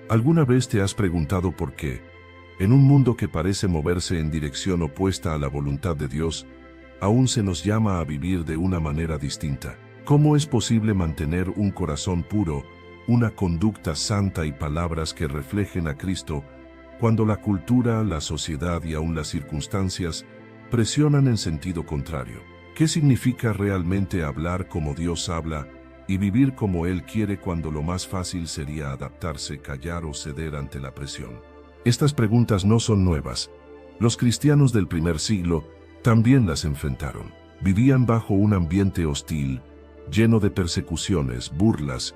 ¿Alguna vez te has preguntado por qué, en un mundo que parece moverse en dirección opuesta a la voluntad de Dios, aún se nos llama a vivir de una manera distinta? ¿Cómo es posible mantener un corazón puro, una conducta santa y palabras que reflejen a Cristo, cuando la cultura, la sociedad y aún las circunstancias presionan en sentido contrario? ¿Qué significa realmente hablar como Dios habla y vivir como Él quiere cuando lo más fácil sería adaptarse, callar o ceder ante la presión? Estas preguntas no son nuevas. Los cristianos del primer siglo también las enfrentaron. Vivían bajo un ambiente hostil, lleno de persecuciones, burlas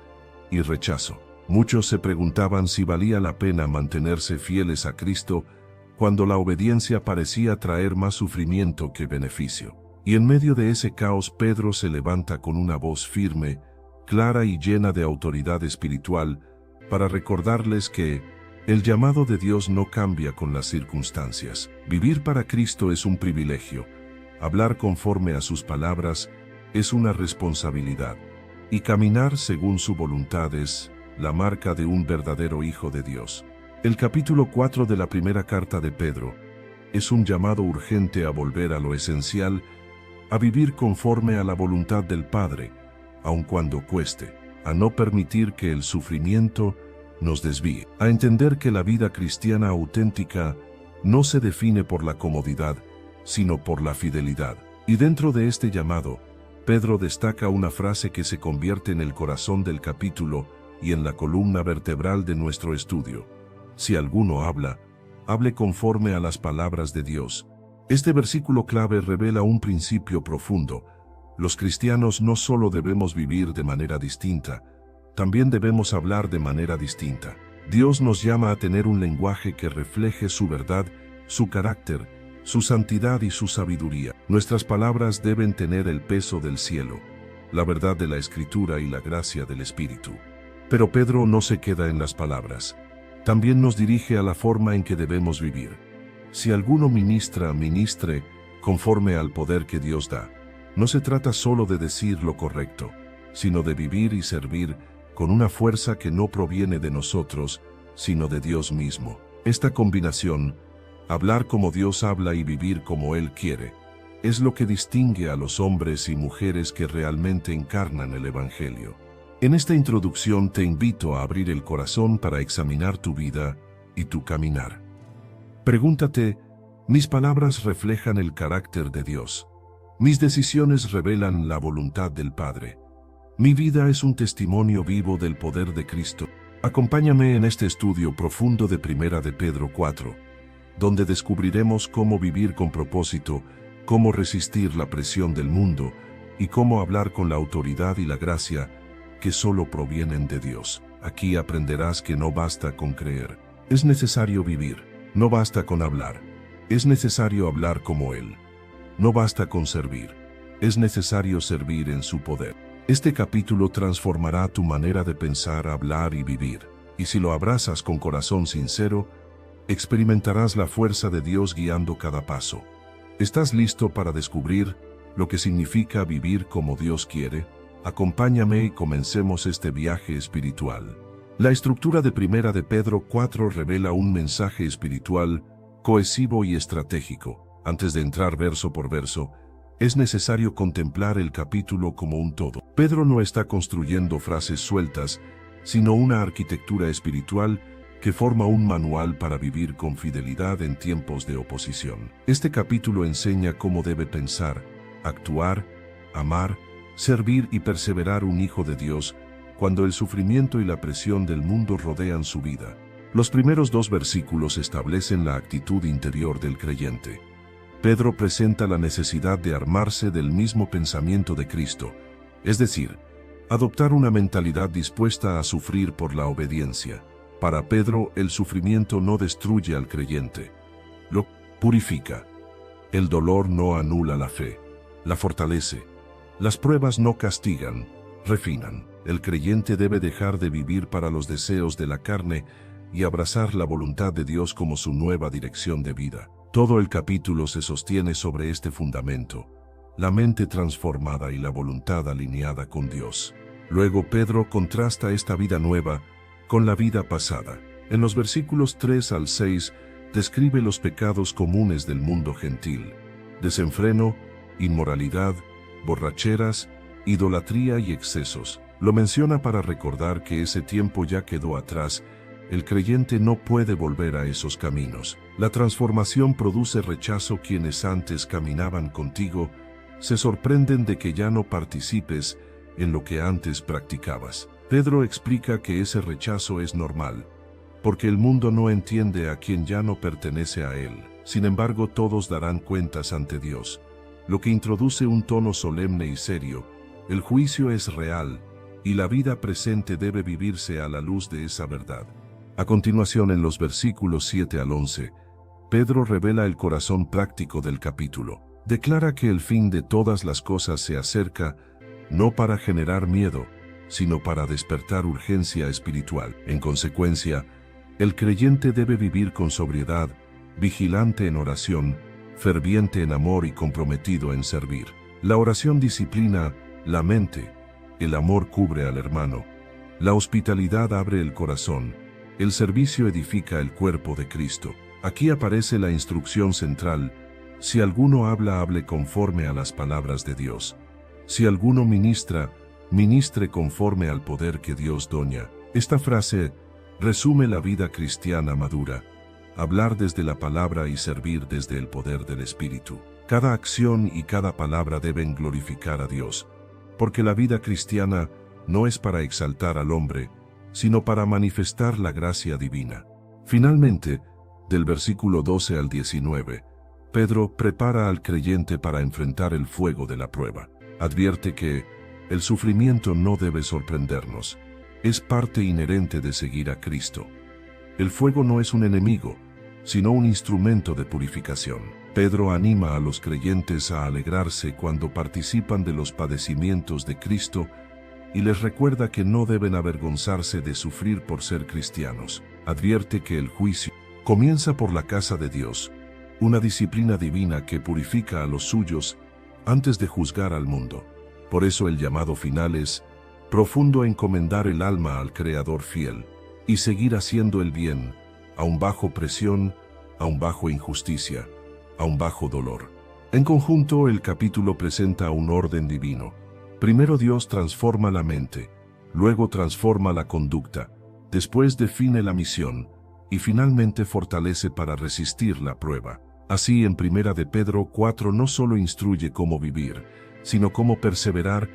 y rechazo. Muchos se preguntaban si valía la pena mantenerse fieles a Cristo cuando la obediencia parecía traer más sufrimiento que beneficio. Y en medio de ese caos, Pedro se levanta con una voz firme, clara y llena de autoridad espiritual, para recordarles que el llamado de Dios no cambia con las circunstancias. Vivir para Cristo es un privilegio. Hablar conforme a sus palabras es una responsabilidad. Y caminar según su voluntad es la marca de un verdadero hijo de Dios. El capítulo 4 de la primera carta de Pedro es un llamado urgente a volver a lo esencial, a vivir conforme a la voluntad del Padre, aun cuando cueste, a no permitir que el sufrimiento nos desvíe, a entender que la vida cristiana auténtica no se define por la comodidad, sino por la fidelidad. Y dentro de este llamado, Pedro destaca una frase que se convierte en el corazón del capítulo y en la columna vertebral de nuestro estudio. Si alguno habla, hable conforme a las palabras de Dios. Este versículo clave revela un principio profundo. Los cristianos no solo debemos vivir de manera distinta, también debemos hablar de manera distinta. Dios nos llama a tener un lenguaje que refleje su verdad, su carácter, su santidad y su sabiduría. Nuestras palabras deben tener el peso del cielo, la verdad de la Escritura y la gracia del Espíritu. Pero Pedro no se queda en las palabras. También nos dirige a la forma en que debemos vivir. Si alguno ministre conforme al poder que Dios da. No se trata solo de decir lo correcto, sino de vivir y servir con una fuerza que no proviene de nosotros, sino de Dios mismo. Esta combinación, hablar como Dios habla y vivir como Él quiere, es lo que distingue a los hombres y mujeres que realmente encarnan el Evangelio. En esta introducción te invito a abrir el corazón para examinar tu vida y tu caminar. Pregúntate, ¿mis palabras reflejan el carácter de Dios? ¿Mis decisiones revelan la voluntad del Padre? ¿Mi vida es un testimonio vivo del poder de Cristo? Acompáñame en este estudio profundo de Primera de Pedro 4, donde descubriremos cómo vivir con propósito, cómo resistir la presión del mundo y cómo hablar con la autoridad y la gracia que solo provienen de Dios. Aquí aprenderás que no basta con creer. Es necesario vivir. No basta con hablar. Es necesario hablar como Él. No basta con servir. Es necesario servir en su poder. Este capítulo transformará tu manera de pensar, hablar y vivir. Y si lo abrazas con corazón sincero, experimentarás la fuerza de Dios guiando cada paso. ¿Estás listo para descubrir lo que significa vivir como Dios quiere? Acompáñame y comencemos este viaje espiritual. La estructura de Primera de Pedro 4 revela un mensaje espiritual, cohesivo y estratégico. Antes de entrar verso por verso, es necesario contemplar el capítulo como un todo. Pedro no está construyendo frases sueltas, sino una arquitectura espiritual que forma un manual para vivir con fidelidad en tiempos de oposición. Este capítulo enseña cómo debe pensar, actuar, amar, servir y perseverar un hijo de Dios cuando el sufrimiento y la presión del mundo rodean su vida. Los primeros dos versículos establecen la actitud interior del creyente. Pedro presenta la necesidad de armarse del mismo pensamiento de Cristo, es decir, adoptar una mentalidad dispuesta a sufrir por la obediencia. Para Pedro, el sufrimiento no destruye al creyente, lo purifica. El dolor no anula la fe, la fortalece. Las pruebas no castigan, refinan. El creyente debe dejar de vivir para los deseos de la carne y abrazar la voluntad de Dios como su nueva dirección de vida. Todo el capítulo se sostiene sobre este fundamento, la mente transformada y la voluntad alineada con Dios. Luego Pedro contrasta esta vida nueva con la vida pasada. En los versículos 3 al 6 describe los pecados comunes del mundo gentil: desenfreno, inmoralidad, borracheras, idolatría y excesos. Lo menciona para recordar que ese tiempo ya quedó atrás. El creyente no puede volver a esos caminos. La transformación produce rechazo. Quienes antes caminaban contigo se sorprenden de que ya no participes en lo que antes practicabas. Pedro explica que ese rechazo es normal, porque el mundo no entiende a quien ya no pertenece a él. Sin embargo, todos darán cuentas ante Dios, lo que introduce un tono solemne y serio. El juicio es real, y la vida presente debe vivirse a la luz de esa verdad. A continuación, en los versículos 7 al 11, Pedro revela el corazón práctico del capítulo. Declara que el fin de todas las cosas se acerca, no para generar miedo, sino para despertar urgencia espiritual. En consecuencia, el creyente debe vivir con sobriedad, vigilante en oración, ferviente en amor y comprometido en servir. La oración disciplina la mente, el amor cubre al hermano, la hospitalidad abre el corazón, el servicio edifica el cuerpo de Cristo. Aquí aparece la instrucción central: si alguno habla, hable conforme a las palabras de Dios. Si alguno ministra, ministre conforme al poder que Dios doña. Esta frase resume la vida cristiana madura: hablar desde la palabra y servir desde el poder del Espíritu. Cada acción y cada palabra deben glorificar a Dios, porque la vida cristiana no es para exaltar al hombre, sino para manifestar la gracia divina. Finalmente, del versículo 12 al 19, Pedro prepara al creyente para enfrentar el fuego de la prueba. Advierte que el sufrimiento no debe sorprendernos, es parte inherente de seguir a Cristo. El fuego no es un enemigo, sino un instrumento de purificación. Pedro anima a los creyentes a alegrarse cuando participan de los padecimientos de Cristo y les recuerda que no deben avergonzarse de sufrir por ser cristianos. Advierte que el juicio comienza por la casa de Dios, una disciplina divina que purifica a los suyos antes de juzgar al mundo. Por eso el llamado final es profundo: encomendar el alma al Creador fiel y seguir haciendo el bien, aun bajo presión, aun bajo injusticia, aun bajo dolor. En conjunto, el capítulo presenta un orden divino. Primero Dios transforma la mente, luego transforma la conducta, después define la misión y finalmente fortalece para resistir la prueba. Así, en 1 de Pedro 4 no solo instruye cómo vivir, sino cómo perseverar,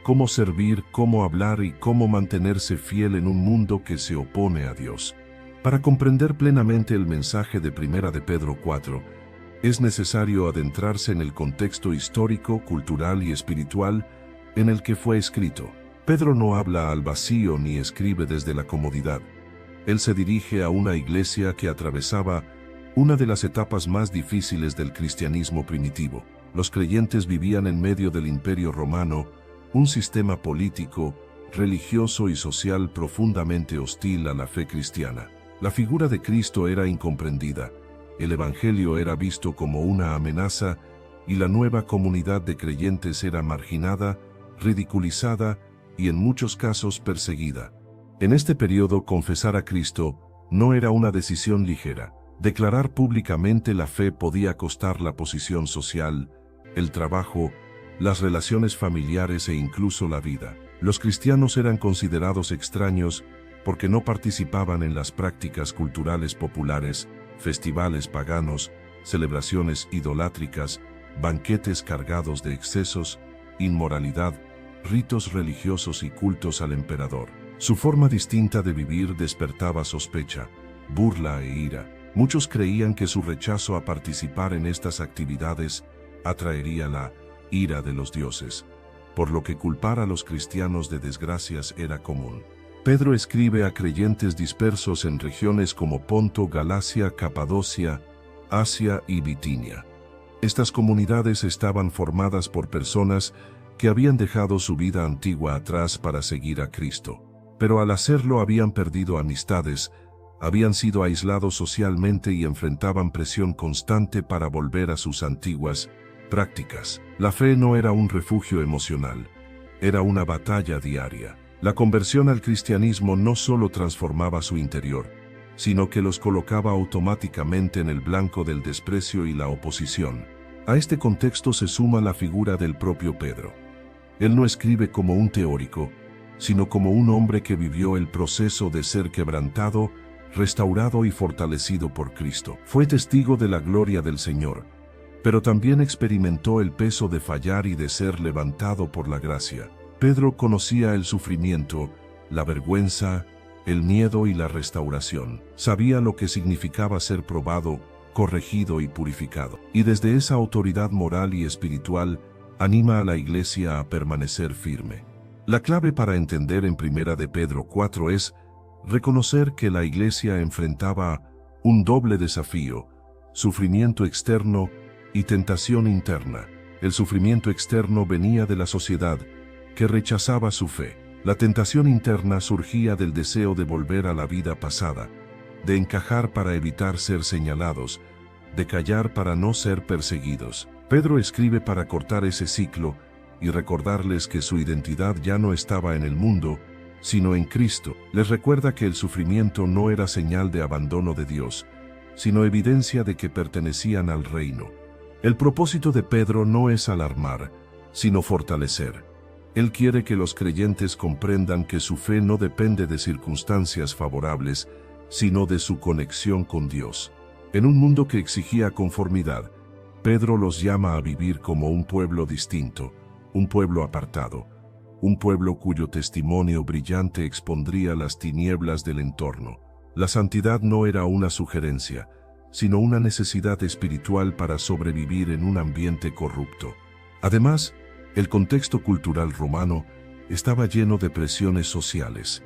cómo servir, cómo hablar y cómo mantenerse fiel en un mundo que se opone a Dios. Para comprender plenamente el mensaje de 1 de Pedro 4, es necesario adentrarse en el contexto histórico, cultural y espiritual en el que fue escrito. Pedro no habla al vacío ni escribe desde la comodidad. Él se dirige a una iglesia que atravesaba una de las etapas más difíciles del cristianismo primitivo. Los creyentes vivían en medio del Imperio Romano, un sistema político, religioso y social profundamente hostil a la fe cristiana. La figura de Cristo era incomprendida, el Evangelio era visto como una amenaza y la nueva comunidad de creyentes era marginada, ridiculizada y en muchos casos perseguida. En este periodo, confesar a Cristo no era una decisión ligera. Declarar públicamente la fe podía costar la posición social, el trabajo, las relaciones familiares e incluso la vida. Los cristianos eran considerados extraños porque no participaban en las prácticas culturales populares, festivales paganos, celebraciones idolátricas, banquetes cargados de excesos, inmoralidad, ritos religiosos y cultos al emperador. Su forma distinta de vivir despertaba sospecha, burla e ira. Muchos creían que su rechazo a participar en estas actividades atraería la ira de los dioses, por lo que culpar a los cristianos de desgracias era común. Pedro escribe a creyentes dispersos en regiones como Ponto, Galacia, Capadocia, Asia y Bitinia. Estas comunidades estaban formadas por personas que habían dejado su vida antigua atrás para seguir a Cristo. Pero al hacerlo habían perdido amistades, habían sido aislados socialmente y enfrentaban presión constante para volver a sus antiguas prácticas. La fe no era un refugio emocional, era una batalla diaria. La conversión al cristianismo no solo transformaba su interior, sino que los colocaba automáticamente en el blanco del desprecio y la oposición. A este contexto se suma la figura del propio Pedro. Él no escribe como un teórico, sino como un hombre que vivió el proceso de ser quebrantado, restaurado y fortalecido por Cristo. Fue testigo de la gloria del Señor, pero también experimentó el peso de fallar y de ser levantado por la gracia. Pedro conocía el sufrimiento, la vergüenza, el miedo y la restauración. Sabía lo que significaba ser probado, corregido y purificado. Y desde esa autoridad moral y espiritual, anima a la Iglesia a permanecer firme. La clave para entender en 1 de Pedro 4 es reconocer que la Iglesia enfrentaba un doble desafío: sufrimiento externo y tentación interna. El sufrimiento externo venía de la sociedad, que rechazaba su fe. La tentación interna surgía del deseo de volver a la vida pasada, de encajar para evitar ser señalados, de callar para no ser perseguidos. Pedro escribe para cortar ese ciclo y recordarles que su identidad ya no estaba en el mundo, sino en Cristo. Les recuerda que el sufrimiento no era señal de abandono de Dios, sino evidencia de que pertenecían al reino. El propósito de Pedro no es alarmar, sino fortalecer. Él quiere que los creyentes comprendan que su fe no depende de circunstancias favorables, sino de su conexión con Dios. En un mundo que exigía conformidad, Pedro los llama a vivir como un pueblo distinto, un pueblo apartado, un pueblo cuyo testimonio brillante expondría las tinieblas del entorno. La santidad no era una sugerencia, sino una necesidad espiritual para sobrevivir en un ambiente corrupto. Además, el contexto cultural romano estaba lleno de presiones sociales.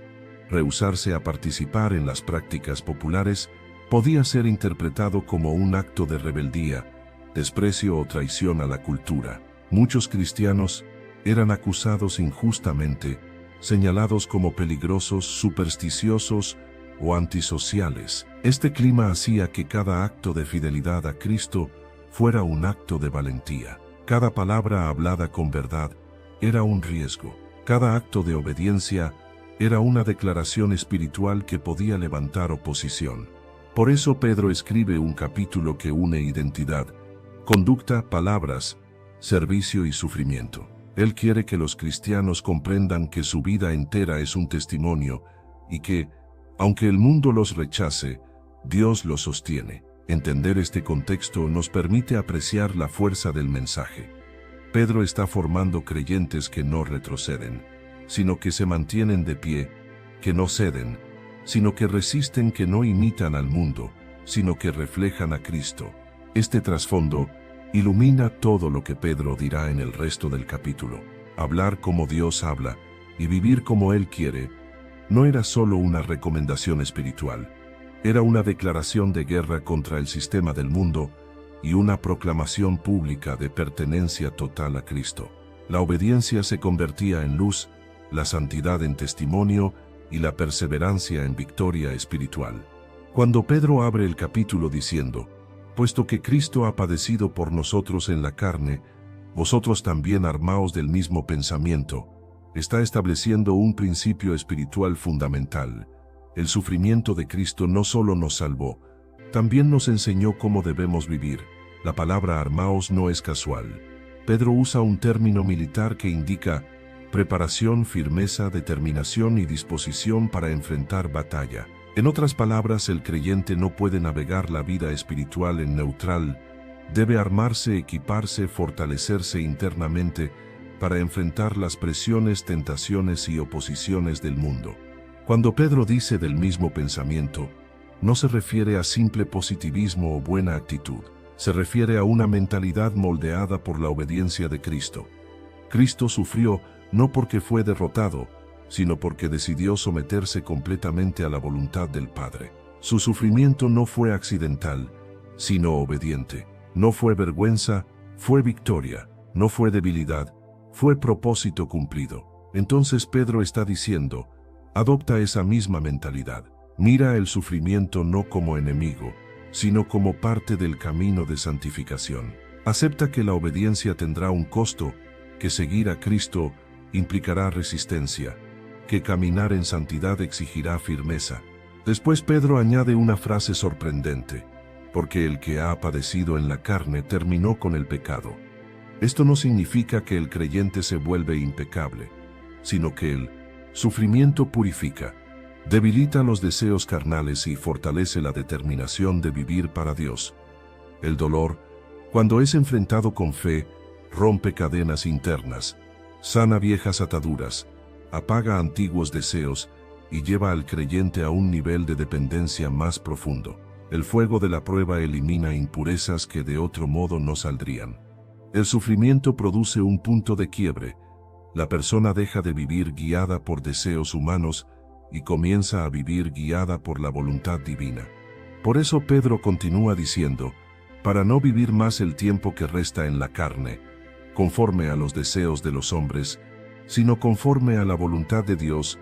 Rehusarse a participar en las prácticas populares podía ser interpretado como un acto de rebeldía, desprecio o traición a la cultura. Muchos cristianos eran acusados injustamente, señalados como peligrosos, supersticiosos o antisociales. Este clima hacía que cada acto de fidelidad a Cristo fuera un acto de valentía. Cada palabra hablada con verdad era un riesgo. Cada acto de obediencia era una declaración espiritual que podía levantar oposición. Por eso Pedro escribe un capítulo que une identidad, conducta, palabras, servicio y sufrimiento. Él quiere que los cristianos comprendan que su vida entera es un testimonio y que, aunque el mundo los rechace, Dios los sostiene. Entender este contexto nos permite apreciar la fuerza del mensaje. Pedro está formando creyentes que no retroceden, sino que se mantienen de pie, que no ceden, sino que resisten, que no imitan al mundo, sino que reflejan a Cristo. Este trasfondo ilumina todo lo que Pedro dirá en el resto del capítulo. Hablar como Dios habla y vivir como Él quiere no era solo una recomendación espiritual. Era una declaración de guerra contra el sistema del mundo y una proclamación pública de pertenencia total a Cristo. La obediencia se convertía en luz, la santidad en testimonio y la perseverancia en victoria espiritual. Cuando Pedro abre el capítulo diciendo: «Puesto que Cristo ha padecido por nosotros en la carne, vosotros también armaos del mismo pensamiento», está estableciendo un principio espiritual fundamental. El sufrimiento de Cristo no solo nos salvó, también nos enseñó cómo debemos vivir. La palabra armaos no es casual. Pedro usa un término militar que indica preparación, firmeza, determinación y disposición para enfrentar batalla. En otras palabras, el creyente no puede navegar la vida espiritual en neutral. Debe armarse, equiparse, fortalecerse internamente para enfrentar las presiones, tentaciones y oposiciones del mundo. Cuando Pedro dice del mismo pensamiento, no se refiere a simple positivismo o buena actitud. Se refiere a una mentalidad moldeada por la obediencia de Cristo. Cristo sufrió no porque fue derrotado, sino porque decidió someterse completamente a la voluntad del Padre. Su sufrimiento no fue accidental, sino obediente. No fue vergüenza, fue victoria. No fue debilidad, fue propósito cumplido. Entonces Pedro está diciendo: adopta esa misma mentalidad. Mira el sufrimiento no como enemigo, sino como parte del camino de santificación. Acepta que la obediencia tendrá un costo, que seguir a Cristo implicará resistencia, que caminar en santidad exigirá firmeza, Después Pedro añade una frase sorprendente, porque el que ha padecido en la carne terminó con el pecado. Esto no significa que el creyente se vuelve impecable, sino que el sufrimiento purifica, debilita los deseos carnales y fortalece la determinación de vivir para Dios. El dolor, cuando es enfrentado con fe, rompe cadenas internas, sana viejas ataduras, apaga antiguos deseos y lleva al creyente a un nivel de dependencia más profundo. El fuego de la prueba elimina impurezas que de otro modo no saldrían. El sufrimiento produce un punto de quiebre. La persona deja de vivir guiada por deseos humanos y comienza a vivir guiada por la voluntad divina. Por eso Pedro continúa diciendo, para no vivir más el tiempo que resta en la carne, conforme a los deseos de los hombres, sino conforme a la voluntad de Dios.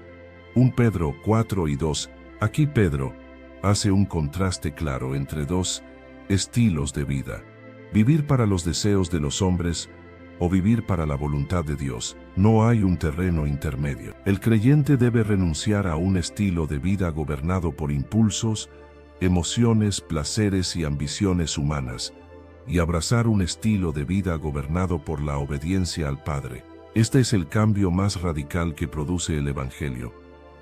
1 Pedro 4:2. Aquí Pedro hace un contraste claro entre dos estilos de vida: vivir para los deseos de los hombres o vivir para la voluntad de Dios. No hay un terreno intermedio. El creyente debe renunciar a un estilo de vida gobernado por impulsos, emociones, placeres y ambiciones humanas, y abrazar un estilo de vida gobernado por la obediencia al Padre. Este es el cambio más radical que produce el Evangelio.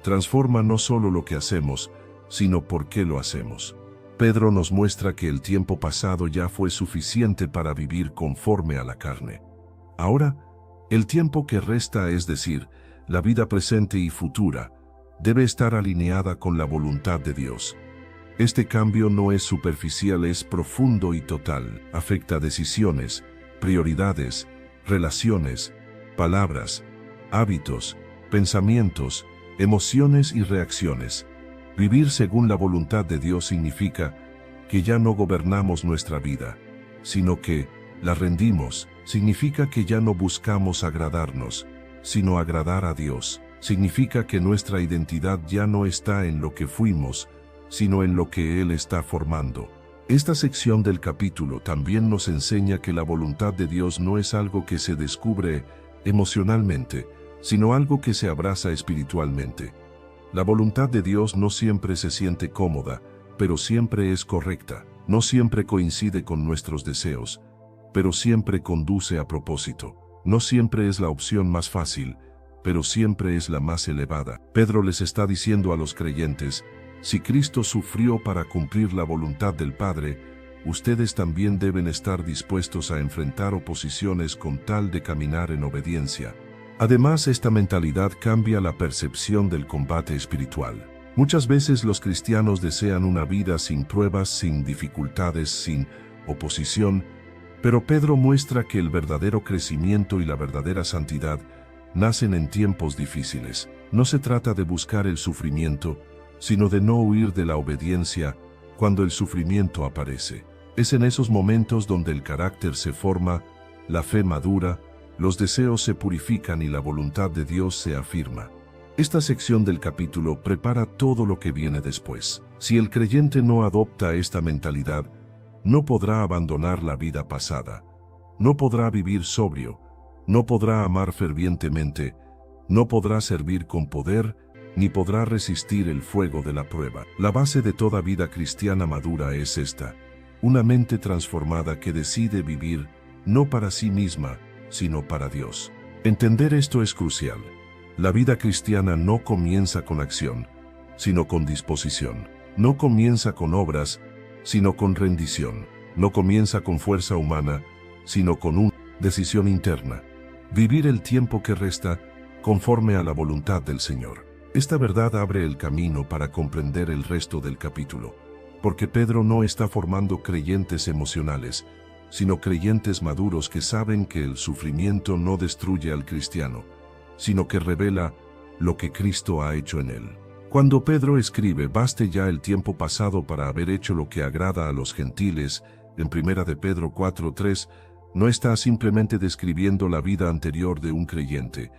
Transforma no solo lo que hacemos, sino por qué lo hacemos. Pedro nos muestra que el tiempo pasado ya fue suficiente para vivir conforme a la carne. Ahora, el tiempo que resta, es decir, la vida presente y futura, debe estar alineada con la voluntad de Dios. Este cambio no es superficial, es profundo y total. Afecta decisiones, prioridades, relaciones, palabras, hábitos, pensamientos, emociones y reacciones. Vivir según la voluntad de Dios significa que ya no gobernamos nuestra vida, sino que la rendimos. Significa que ya no buscamos agradarnos, sino agradar a Dios. Significa que nuestra identidad ya no está en lo que fuimos, sino en lo que Él está formando. Esta sección del capítulo también nos enseña que la voluntad de Dios no es algo que se descubre emocionalmente, sino algo que se abraza espiritualmente. La voluntad de Dios no siempre se siente cómoda, pero siempre es correcta. No siempre coincide con nuestros deseos, pero siempre conduce a propósito. No siempre es la opción más fácil, pero siempre es la más elevada. Pedro les está diciendo a los creyentes, si Cristo sufrió para cumplir la voluntad del Padre, ustedes también deben estar dispuestos a enfrentar oposiciones con tal de caminar en obediencia. Además, esta mentalidad cambia la percepción del combate espiritual. Muchas veces los cristianos desean una vida sin pruebas, sin dificultades, sin oposición, pero Pedro muestra que el verdadero crecimiento y la verdadera santidad nacen en tiempos difíciles. No se trata de buscar el sufrimiento, sino de no huir de la obediencia cuando el sufrimiento aparece. Es en esos momentos donde el carácter se forma, la fe madura, los deseos se purifican y la voluntad de Dios se afirma. Esta sección del capítulo prepara todo lo que viene después. Si el creyente no adopta esta mentalidad, no podrá abandonar la vida pasada, no podrá vivir sobrio, no podrá amar fervientemente, no podrá servir con poder, ni podrá resistir el fuego de la prueba. La base de toda vida cristiana madura es esta: una mente transformada que decide vivir no para sí misma, sino para Dios. Entender esto es crucial. La vida cristiana no comienza con acción, sino con disposición. No comienza con obras, sino con rendición. No comienza con fuerza humana, sino con una decisión interna. Vivir el tiempo que resta conforme a la voluntad del Señor. Esta verdad abre el camino para comprender el resto del capítulo, porque Pedro no está formando creyentes emocionales, sino creyentes maduros que saben que el sufrimiento no destruye al cristiano, sino que revela lo que Cristo ha hecho en él. Cuando Pedro escribe, baste ya el tiempo pasado para haber hecho lo que agrada a los gentiles, en 1 de Pedro 4:3, no está simplemente describiendo la vida anterior de un creyente,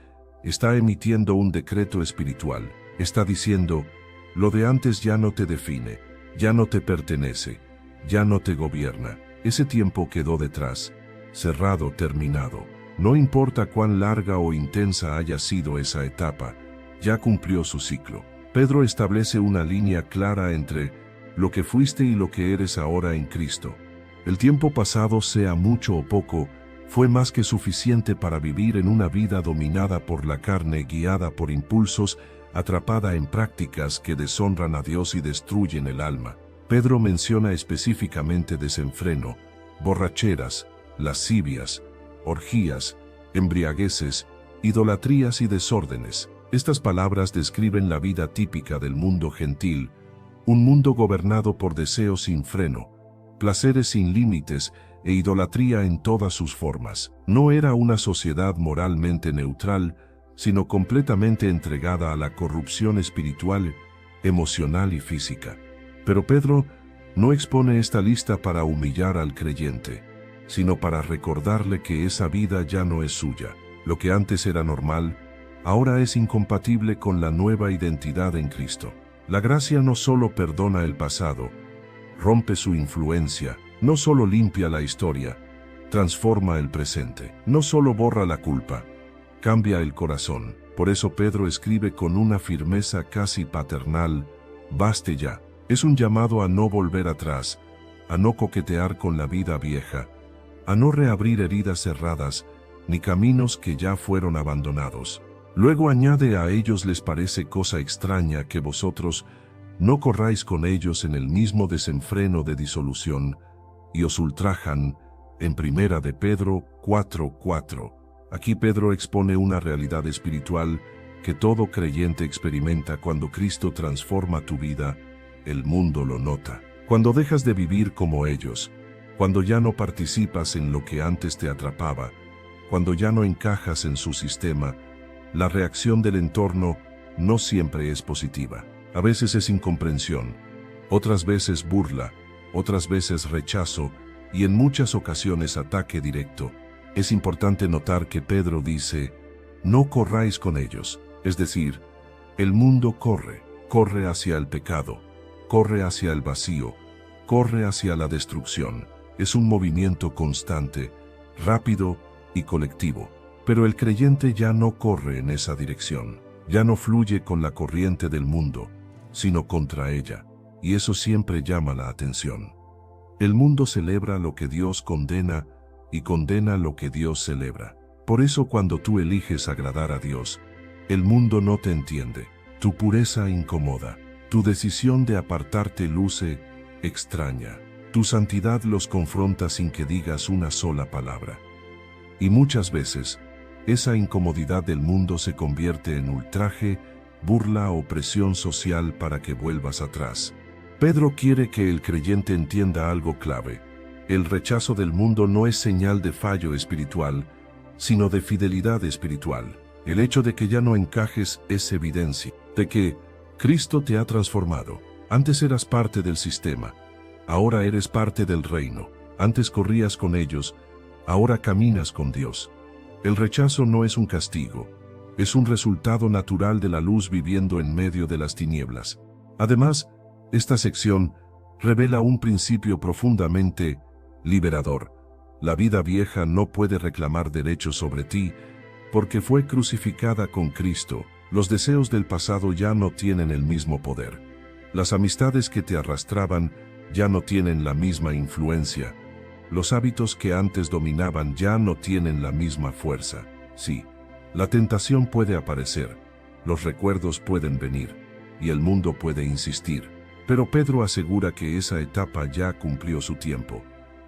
está emitiendo un decreto espiritual. Está diciendo, lo de antes ya no te define, ya no te pertenece, ya no te gobierna. Ese tiempo quedó detrás, cerrado, terminado. No importa cuán larga o intensa haya sido esa etapa, ya cumplió su ciclo. Pedro establece una línea clara entre lo que fuiste y lo que eres ahora en Cristo. El tiempo pasado, sea mucho o poco, fue más que suficiente para vivir en una vida dominada por la carne, guiada por impulsos, atrapada en prácticas que deshonran a Dios y destruyen el alma. Pedro menciona específicamente desenfreno, borracheras, lascivias, orgías, embriagueces, idolatrías y desórdenes. Estas palabras describen la vida típica del mundo gentil, un mundo gobernado por deseos sin freno, placeres sin límites e idolatría en todas sus formas. No era una sociedad moralmente neutral, sino completamente entregada a la corrupción espiritual, emocional y física. Pero Pedro no expone esta lista para humillar al creyente, sino para recordarle que esa vida ya no es suya. Lo que antes era normal, ahora es incompatible con la nueva identidad en Cristo. La gracia no solo perdona el pasado, rompe su influencia, no solo limpia la historia, transforma el presente, no solo borra la culpa, cambia el corazón. Por eso Pedro escribe con una firmeza casi paternal: baste ya. Es un llamado a no volver atrás, a no coquetear con la vida vieja, a no reabrir heridas cerradas, ni caminos que ya fueron abandonados. Luego añade: a ellos les parece cosa extraña que vosotros no corráis con ellos en el mismo desenfreno de disolución, y os ultrajan, en 1 de Pedro 4:4. Aquí Pedro expone una realidad espiritual que todo creyente experimenta cuando Cristo transforma tu vida. El mundo lo nota. Cuando dejas de vivir como ellos, cuando ya no participas en lo que antes te atrapaba, cuando ya no encajas en su sistema, la reacción del entorno no siempre es positiva. A veces es incomprensión, otras veces burla, otras veces rechazo y en muchas ocasiones ataque directo. Es importante notar que Pedro dice: no corráis con ellos. Es decir, el mundo corre hacia el pecado, corre hacia el vacío, corre hacia la destrucción. Es un movimiento constante, rápido y colectivo. Pero el creyente ya no corre en esa dirección, ya no fluye con la corriente del mundo, sino contra ella, y eso siempre llama la atención. El mundo celebra lo que Dios condena y condena lo que Dios celebra. Por eso cuando tú eliges agradar a Dios, el mundo no te entiende. Tu pureza incomoda, tu decisión de apartarte luce extraña, tu santidad los confronta sin que digas una sola palabra. Y muchas veces, esa incomodidad del mundo se convierte en ultraje, burla o presión social para que vuelvas atrás. Pedro quiere que el creyente entienda algo clave. El rechazo del mundo no es señal de fallo espiritual, sino de fidelidad espiritual. El hecho de que ya no encajes es evidencia de que Cristo te ha transformado. Antes eras parte del sistema, ahora eres parte del reino. Antes corrías con ellos, ahora caminas con Dios. El rechazo no es un castigo, es un resultado natural de la luz viviendo en medio de las tinieblas. Además, esta sección revela un principio profundamente liberador. La vida vieja no puede reclamar derechos sobre ti, porque fue crucificada con Cristo. Los deseos del pasado ya no tienen el mismo poder. Las amistades que te arrastraban ya no tienen la misma influencia. Los hábitos que antes dominaban ya no tienen la misma fuerza. Sí, la tentación puede aparecer, los recuerdos pueden venir, y el mundo puede insistir. Pero Pedro asegura que esa etapa ya cumplió su tiempo.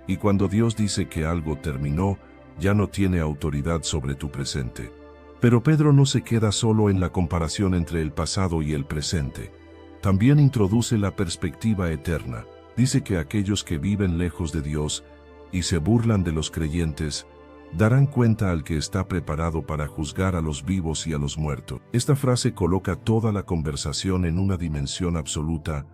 Y cuando Dios dice que algo terminó, ya no tiene autoridad sobre tu presente. Pero Pedro no se queda solo en la comparación entre el pasado y el presente. También introduce la perspectiva eterna. Dice que aquellos que viven lejos de Dios y se burlan de los creyentes, darán cuenta al que está preparado para juzgar a los vivos y a los muertos. Esta frase coloca toda la conversación en una dimensión absoluta: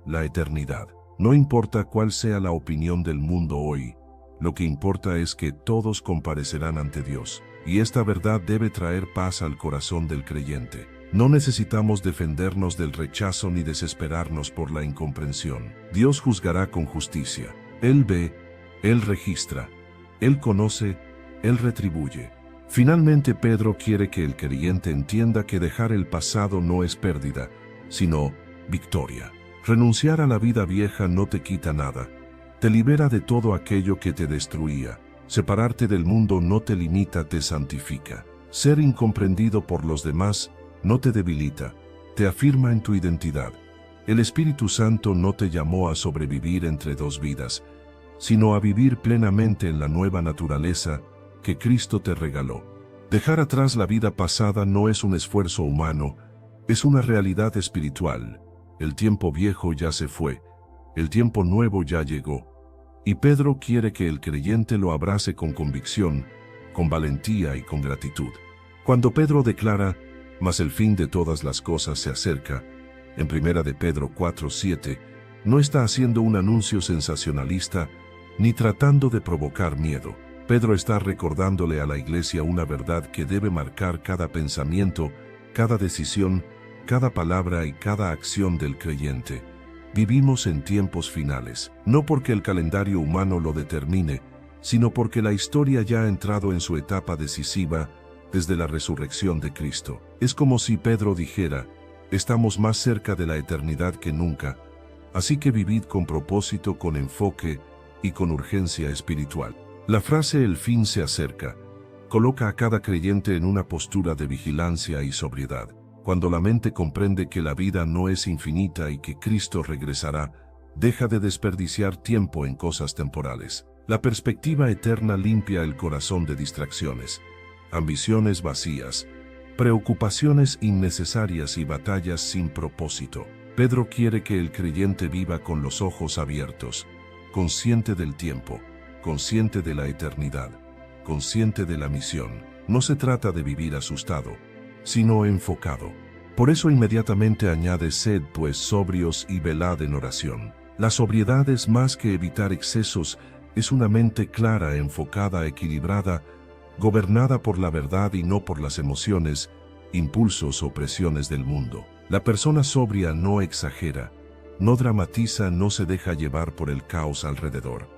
la eternidad. No importa cuál sea la opinión del mundo hoy, lo que importa es que todos comparecerán ante Dios. Y esta verdad debe traer paz al corazón del creyente. No necesitamos defendernos del rechazo ni desesperarnos por la incomprensión. Dios juzgará con justicia. Él ve, Él registra, Él conoce, Él retribuye. Finalmente Pedro quiere que el creyente entienda que dejar el pasado no es pérdida, sino victoria. Renunciar a la vida vieja no te quita nada, te libera de todo aquello que te destruía. Separarte del mundo no te limita, te santifica. Ser incomprendido por los demás no te debilita, te afirma en tu identidad. El Espíritu Santo no te llamó a sobrevivir entre dos vidas, sino a vivir plenamente en la nueva naturaleza que Cristo te regaló. Dejar atrás la vida pasada no es un esfuerzo humano, es una realidad espiritual. El tiempo viejo ya se fue, el tiempo nuevo ya llegó. Y Pedro quiere que el creyente lo abrace con convicción, con valentía y con gratitud. Cuando Pedro declara, «Mas el fin de todas las cosas se acerca», en 1 de Pedro 4:7, no está haciendo un anuncio sensacionalista, ni tratando de provocar miedo. Pedro está recordándole a la iglesia una verdad que debe marcar cada pensamiento, cada decisión, cada palabra y cada acción del creyente. Vivimos en tiempos finales, no porque el calendario humano lo determine, sino porque la historia ya ha entrado en su etapa decisiva desde la resurrección de Cristo. Es como si Pedro dijera, estamos más cerca de la eternidad que nunca, así que vivid con propósito, con enfoque y con urgencia espiritual. La frase «el fin se acerca» coloca a cada creyente en una postura de vigilancia y sobriedad. Cuando la mente comprende que la vida no es infinita y que Cristo regresará, deja de desperdiciar tiempo en cosas temporales. La perspectiva eterna limpia el corazón de distracciones, ambiciones vacías, preocupaciones innecesarias y batallas sin propósito. Pedro quiere que el creyente viva con los ojos abiertos, consciente del tiempo, consciente de la eternidad, consciente de la misión. No se trata de vivir asustado, sino enfocado. Por eso inmediatamente añade, sed pues sobrios y velad en oración. La sobriedad es más que evitar excesos, es una mente clara, enfocada, equilibrada, gobernada por la verdad y no por las emociones, impulsos o presiones del mundo. La persona sobria no exagera, no dramatiza, no se deja llevar por el caos alrededor.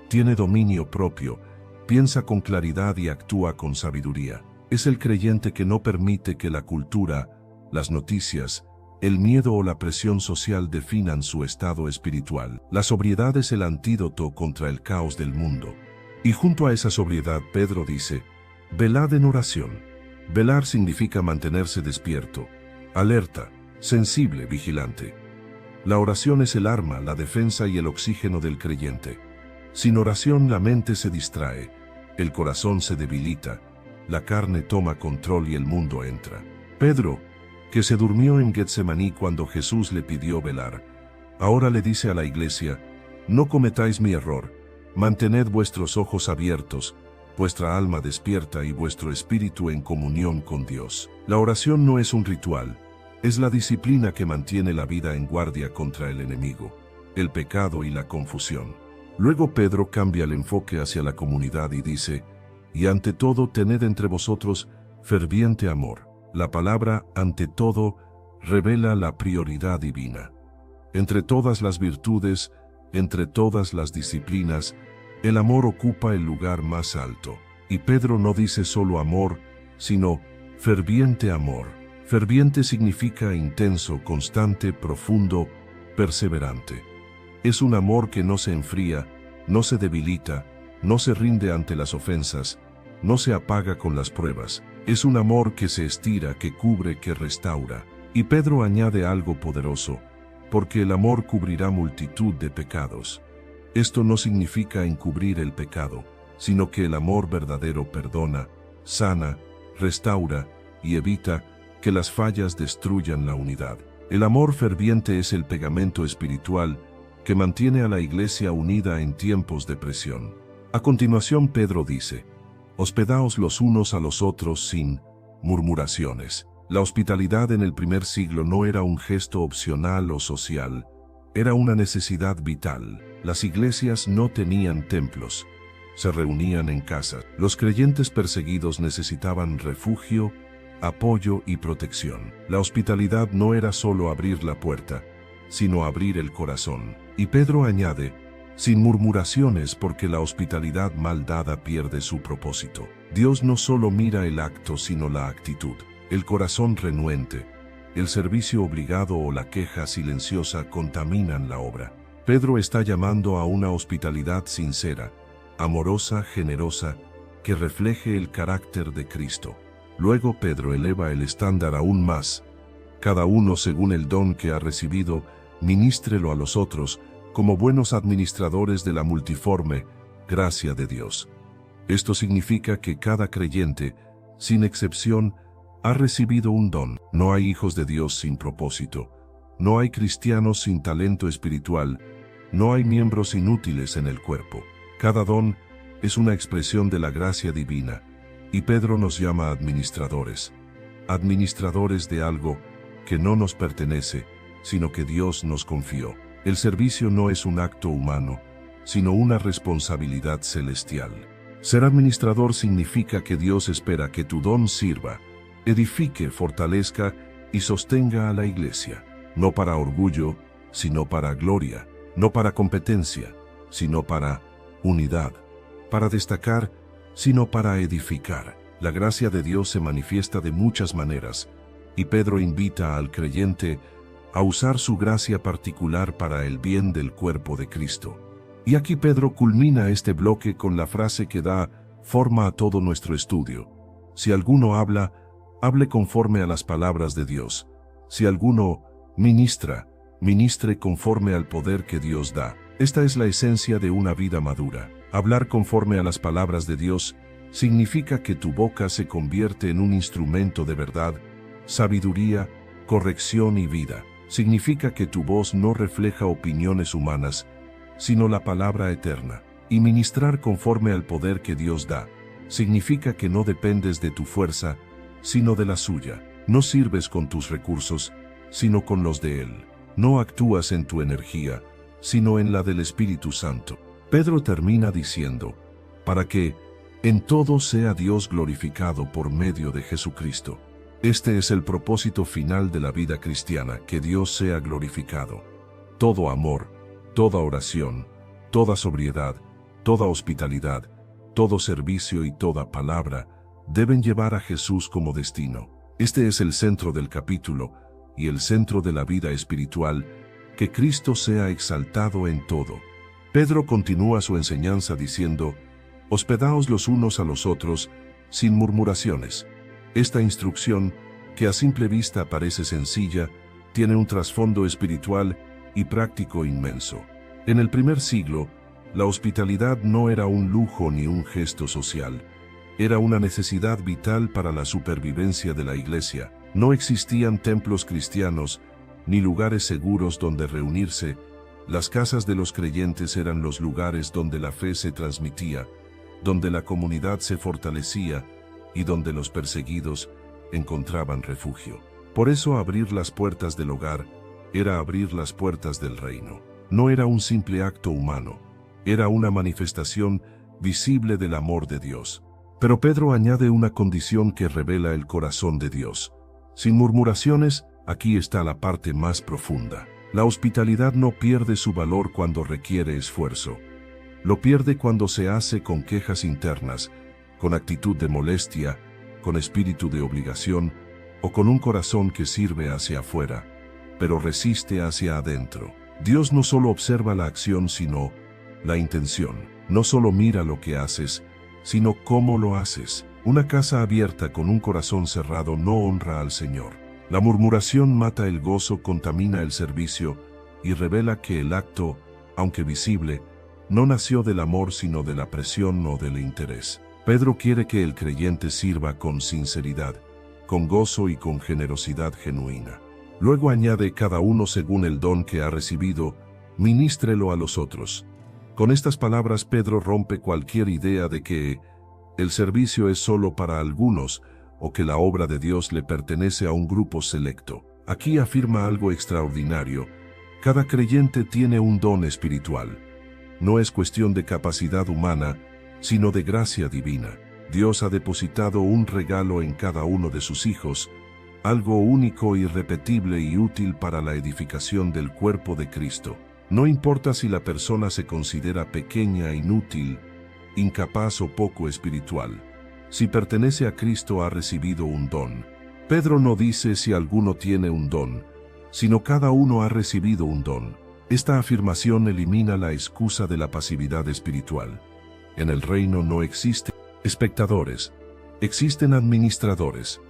Tiene dominio propio, piensa con claridad y actúa con sabiduría. Es el creyente que no permite que la cultura, las noticias, el miedo o la presión social definan su estado espiritual. La sobriedad es el antídoto contra el caos del mundo. Y junto a esa sobriedad, Pedro dice, velad en oración. Velar significa mantenerse despierto, alerta, sensible, vigilante. La oración es el arma, la defensa y el oxígeno del creyente. Sin oración la mente se distrae, el corazón se debilita, la carne toma control y el mundo entra. Pedro, que se durmió en Getsemaní cuando Jesús le pidió velar, ahora le dice a la iglesia, no cometáis mi error, mantened vuestros ojos abiertos, vuestra alma despierta y vuestro espíritu en comunión con Dios. La oración no es un ritual, es la disciplina que mantiene la vida en guardia contra el enemigo, el pecado y la confusión. Luego Pedro cambia el enfoque hacia la comunidad y dice, y ante todo tened entre vosotros ferviente amor. La palabra ante todo revela la prioridad divina. Entre todas las virtudes, entre todas las disciplinas, el amor ocupa el lugar más alto. Y Pedro no dice solo amor, sino ferviente amor. Ferviente significa intenso, constante, profundo, perseverante. Es un amor que no se enfría, no se debilita, no se rinde ante las ofensas, no se apaga con las pruebas. Es un amor que se estira, que cubre, que restaura. Y Pedro añade algo poderoso, porque el amor cubrirá multitud de pecados. Esto no significa encubrir el pecado, sino que el amor verdadero perdona, sana, restaura y evita que las fallas destruyan la unidad. El amor ferviente es el pegamento espiritual que mantiene a la iglesia unida en tiempos de presión. A continuación Pedro dice, hospedaos los unos a los otros sin murmuraciones. La hospitalidad en el primer siglo no era un gesto opcional o social, era una necesidad vital. Las iglesias no tenían templos, se reunían en casas. Los creyentes perseguidos necesitaban refugio, apoyo y protección. La hospitalidad no era solo abrir la puerta, sino abrir el corazón. Y Pedro añade, sin murmuraciones, porque la hospitalidad mal dada pierde su propósito. Dios no solo mira el acto sino la actitud, el corazón renuente, el servicio obligado o la queja silenciosa contaminan la obra. Pedro está llamando a una hospitalidad sincera, amorosa, generosa, que refleje el carácter de Cristo. Luego Pedro eleva el estándar aún más. Cada uno según el don que ha recibido, ministrelo a los otros, como buenos administradores de la multiforme gracia de Dios. Esto significa que cada creyente, sin excepción, ha recibido un don. No hay hijos de Dios sin propósito. No hay cristianos sin talento espiritual. No hay miembros inútiles en el cuerpo. Cada don es una expresión de la gracia divina, y Pedro nos llama administradores. Administradores de algo que no nos pertenece, sino que Dios nos confió. El servicio no es un acto humano, sino una responsabilidad celestial. Ser administrador significa que Dios espera que tu don sirva, edifique, fortalezca y sostenga a la iglesia, no para orgullo, sino para gloria, no para competencia, sino para unidad, para destacar, sino para edificar. La gracia de Dios se manifiesta de muchas maneras, y Pedro invita al creyente a usar su gracia particular para el bien del cuerpo de Cristo. Y aquí Pedro culmina este bloque con la frase que da forma a todo nuestro estudio. Si alguno habla, hable conforme a las palabras de Dios. Si alguno ministra, ministre conforme al poder que Dios da. Esta es la esencia de una vida madura. Hablar conforme a las palabras de Dios significa que tu boca se convierte en un instrumento de verdad, sabiduría, corrección y vida. Significa que tu voz no refleja opiniones humanas, sino la palabra eterna. Y ministrar conforme al poder que Dios da significa que no dependes de tu fuerza, sino de la suya. No sirves con tus recursos, sino con los de Él. No actúas en tu energía, sino en la del Espíritu Santo. Pedro termina diciendo, para que en todo sea Dios glorificado por medio de Jesucristo. Este es el propósito final de la vida cristiana, que Dios sea glorificado. Todo amor, toda oración, toda sobriedad, toda hospitalidad, todo servicio y toda palabra deben llevar a Jesús como destino. Este es el centro del capítulo y el centro de la vida espiritual, que Cristo sea exaltado en todo. Pedro continúa su enseñanza diciendo, hospedaos los unos a los otros, sin murmuraciones. Esta instrucción, que a simple vista parece sencilla, tiene un trasfondo espiritual y práctico inmenso. En el primer siglo, la hospitalidad no era un lujo ni un gesto social. Era una necesidad vital para la supervivencia de la iglesia. No existían templos cristianos, ni lugares seguros donde reunirse. Las casas de los creyentes eran los lugares donde la fe se transmitía, donde la comunidad se fortalecía y donde los perseguidos encontraban refugio. Por eso abrir las puertas del hogar era abrir las puertas del reino. No era un simple acto humano, era una manifestación visible del amor de Dios. Pero Pedro añade una condición que revela el corazón de Dios. Sin murmuraciones, aquí está la parte más profunda. La hospitalidad no pierde su valor cuando requiere esfuerzo. Lo pierde cuando se hace con quejas internas, con actitud de molestia, con espíritu de obligación o con un corazón que sirve hacia afuera, pero resiste hacia adentro. Dios no solo observa la acción, sino la intención. No solo mira lo que haces, sino cómo lo haces. Una casa abierta con un corazón cerrado no honra al Señor. La murmuración mata el gozo, contamina el servicio y revela que el acto, aunque visible, no nació del amor sino de la presión o del interés. Pedro quiere que el creyente sirva con sinceridad, con gozo y con generosidad genuina. Luego añade, cada uno según el don que ha recibido, ministrelo a los otros. Con estas palabras Pedro rompe cualquier idea de que el servicio es solo para algunos o que la obra de Dios le pertenece a un grupo selecto. Aquí afirma algo extraordinario. Cada creyente tiene un don espiritual. No es cuestión de capacidad humana, sino de gracia divina. Dios ha depositado un regalo en cada uno de sus hijos, algo único, irrepetible y útil para la edificación del cuerpo de Cristo. No importa si la persona se considera pequeña, inútil, incapaz o poco espiritual. Si pertenece a Cristo, ha recibido un don, Pedro no dice si alguno tiene un don, sino cada uno ha recibido un don. Esta afirmación elimina la excusa de la pasividad espiritual. En el reino no existen espectadores, existen administradores.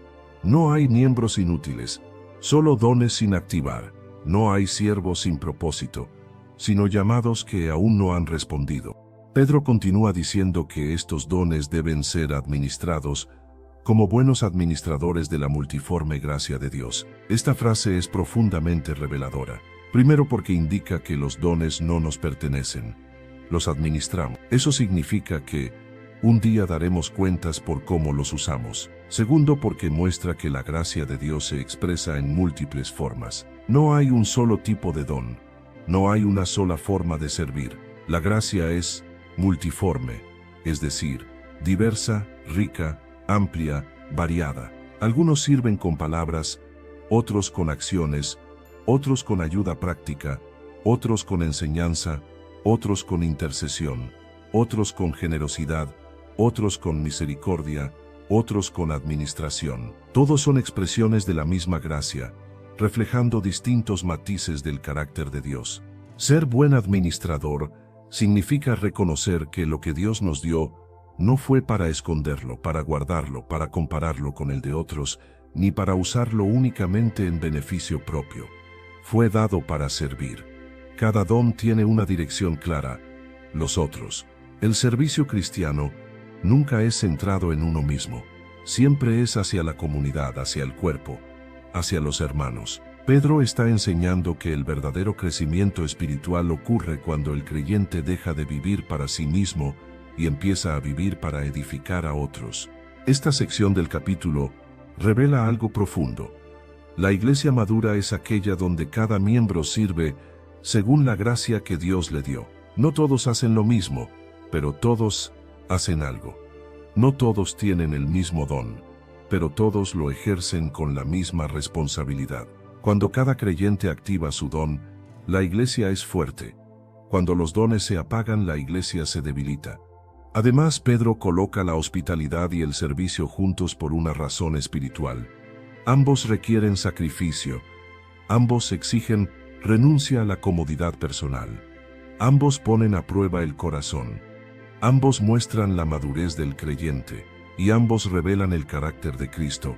No hay miembros inútiles, solo dones sin activar. No hay siervos sin propósito, sino llamados que aún no han respondido. Pedro continúa diciendo que estos dones deben ser administrados como buenos administradores de la multiforme gracia de Dios. Esta frase es profundamente reveladora. Primero porque indica que los dones no nos pertenecen, los administramos. Eso significa que un día daremos cuentas por cómo los usamos. Segundo porque muestra que la gracia de Dios se expresa en múltiples formas. No hay un solo tipo de don, no hay una sola forma de servir. La gracia es multiforme, es decir, diversa, rica, amplia, variada. Algunos sirven con palabras, otros con acciones, otros con ayuda práctica, otros con enseñanza, otros con intercesión, otros con generosidad, otros con misericordia, otros con administración. Todos son expresiones de la misma gracia, reflejando distintos matices del carácter de Dios. Ser buen administrador significa reconocer que lo que Dios nos dio no fue para esconderlo, para guardarlo, para compararlo con el de otros, ni para usarlo únicamente en beneficio propio. Fue dado para servir. Cada don tiene una dirección clara, los otros. El servicio cristiano nunca es centrado en uno mismo. Siempre es hacia la comunidad, hacia el cuerpo, hacia los hermanos. Pedro está enseñando que el verdadero crecimiento espiritual ocurre cuando el creyente deja de vivir para sí mismo y empieza a vivir para edificar a otros. Esta sección del capítulo revela algo profundo. La iglesia madura es aquella donde cada miembro sirve según la gracia que Dios le dio. No todos hacen lo mismo, pero todos hacen algo. No todos tienen el mismo don, pero todos lo ejercen con la misma responsabilidad. Cuando cada creyente activa su don, la iglesia es fuerte. Cuando los dones se apagan, la iglesia se debilita. Además, Pedro coloca la hospitalidad y el servicio juntos por una razón espiritual. Ambos requieren sacrificio. Ambos exigen renuncia a la comodidad personal. Ambos ponen a prueba el corazón. Ambos muestran la madurez del creyente, y ambos revelan el carácter de Cristo,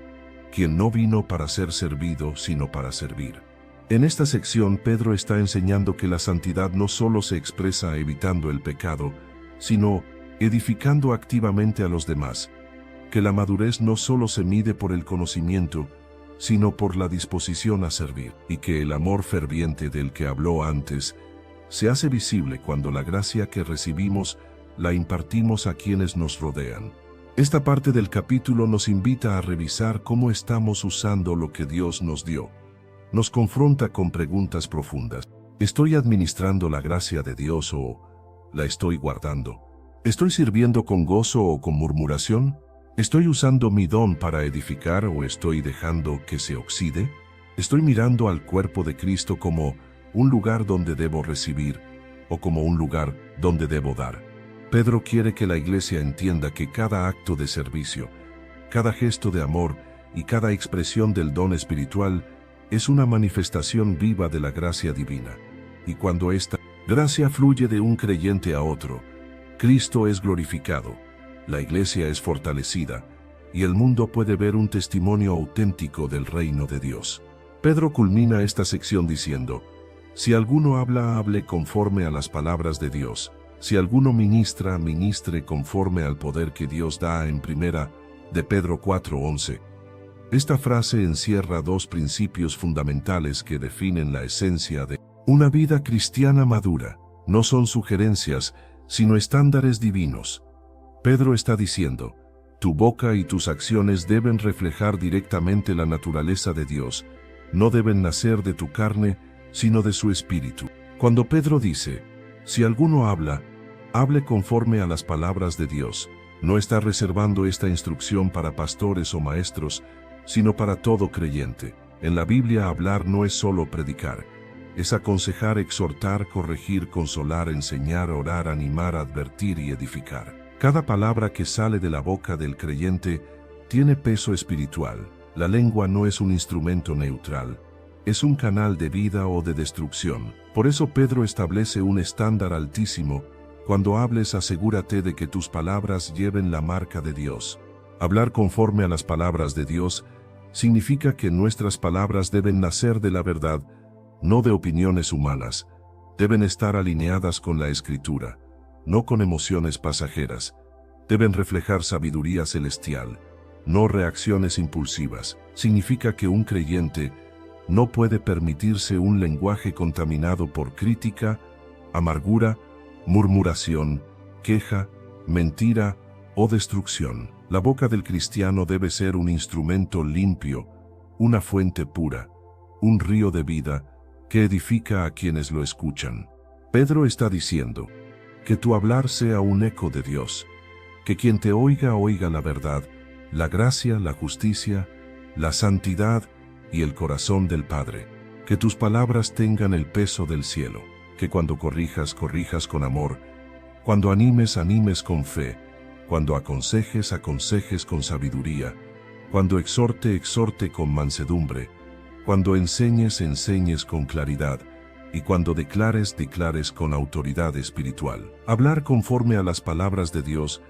quien no vino para ser servido, sino para servir. En esta sección, Pedro está enseñando que la santidad no solo se expresa evitando el pecado, sino edificando activamente a los demás, que la madurez no solo se mide por el conocimiento, sino por la disposición a servir, y que el amor ferviente del que habló antes se hace visible cuando la gracia que recibimos la impartimos a quienes nos rodean. Esta parte del capítulo nos invita a revisar cómo estamos usando lo que Dios nos dio. Nos confronta con preguntas profundas. ¿Estoy administrando la gracia de Dios o la estoy guardando? ¿Estoy sirviendo con gozo o con murmuración? ¿Estoy usando mi don para edificar o estoy dejando que se oxide? ¿Estoy mirando al cuerpo de Cristo como un lugar donde debo recibir o como un lugar donde debo dar? Pedro quiere que la iglesia entienda que cada acto de servicio, cada gesto de amor y cada expresión del don espiritual es una manifestación viva de la gracia divina. Y cuando esta gracia fluye de un creyente a otro, Cristo es glorificado, la iglesia es fortalecida, y el mundo puede ver un testimonio auténtico del reino de Dios. Pedro culmina esta sección diciendo: si alguno habla, hable conforme a las palabras de Dios. Si alguno ministra, ministre conforme al poder que Dios da. En 1 de Pedro 4:11. Esta frase encierra dos principios fundamentales que definen la esencia de una vida cristiana madura. No son sugerencias, sino estándares divinos. Pedro está diciendo: tu boca y tus acciones deben reflejar directamente la naturaleza de Dios. No deben nacer de tu carne, sino de su espíritu. Cuando Pedro dice: si alguno habla, hable conforme a las palabras de Dios, no está reservando esta instrucción para pastores o maestros, sino para todo creyente. En la Biblia, hablar no es solo predicar, es aconsejar, exhortar, corregir, consolar, enseñar, orar, animar, advertir y edificar. Cada palabra que sale de la boca del creyente tiene peso espiritual. La lengua no es un instrumento neutral, es un canal de vida o de destrucción. Por eso Pedro establece un estándar altísimo. Cuando hables, asegúrate de que tus palabras lleven la marca de Dios. Hablar conforme a las palabras de Dios significa que nuestras palabras deben nacer de la verdad, no de opiniones humanas. Deben estar alineadas con la Escritura, no con emociones pasajeras. Deben reflejar sabiduría celestial, no reacciones impulsivas. Significa que un creyente no puede permitirse un lenguaje contaminado por crítica, amargura, murmuración, queja, mentira o destrucción. La boca del cristiano debe ser un instrumento limpio, una fuente pura, un río de vida que edifica a quienes lo escuchan. Pedro está diciendo que tu hablar sea un eco de Dios, que quien te oiga la verdad, la gracia, la justicia, la santidad y el corazón del Padre. Que tus palabras tengan el peso del cielo, que cuando corrijas, corrijas con amor, cuando animes, animes con fe, cuando aconsejes, aconsejes con sabiduría, cuando exhorte, exhorte con mansedumbre, cuando enseñes, enseñes con claridad, y cuando declares, declares con autoridad espiritual. Hablar conforme a las palabras de Dios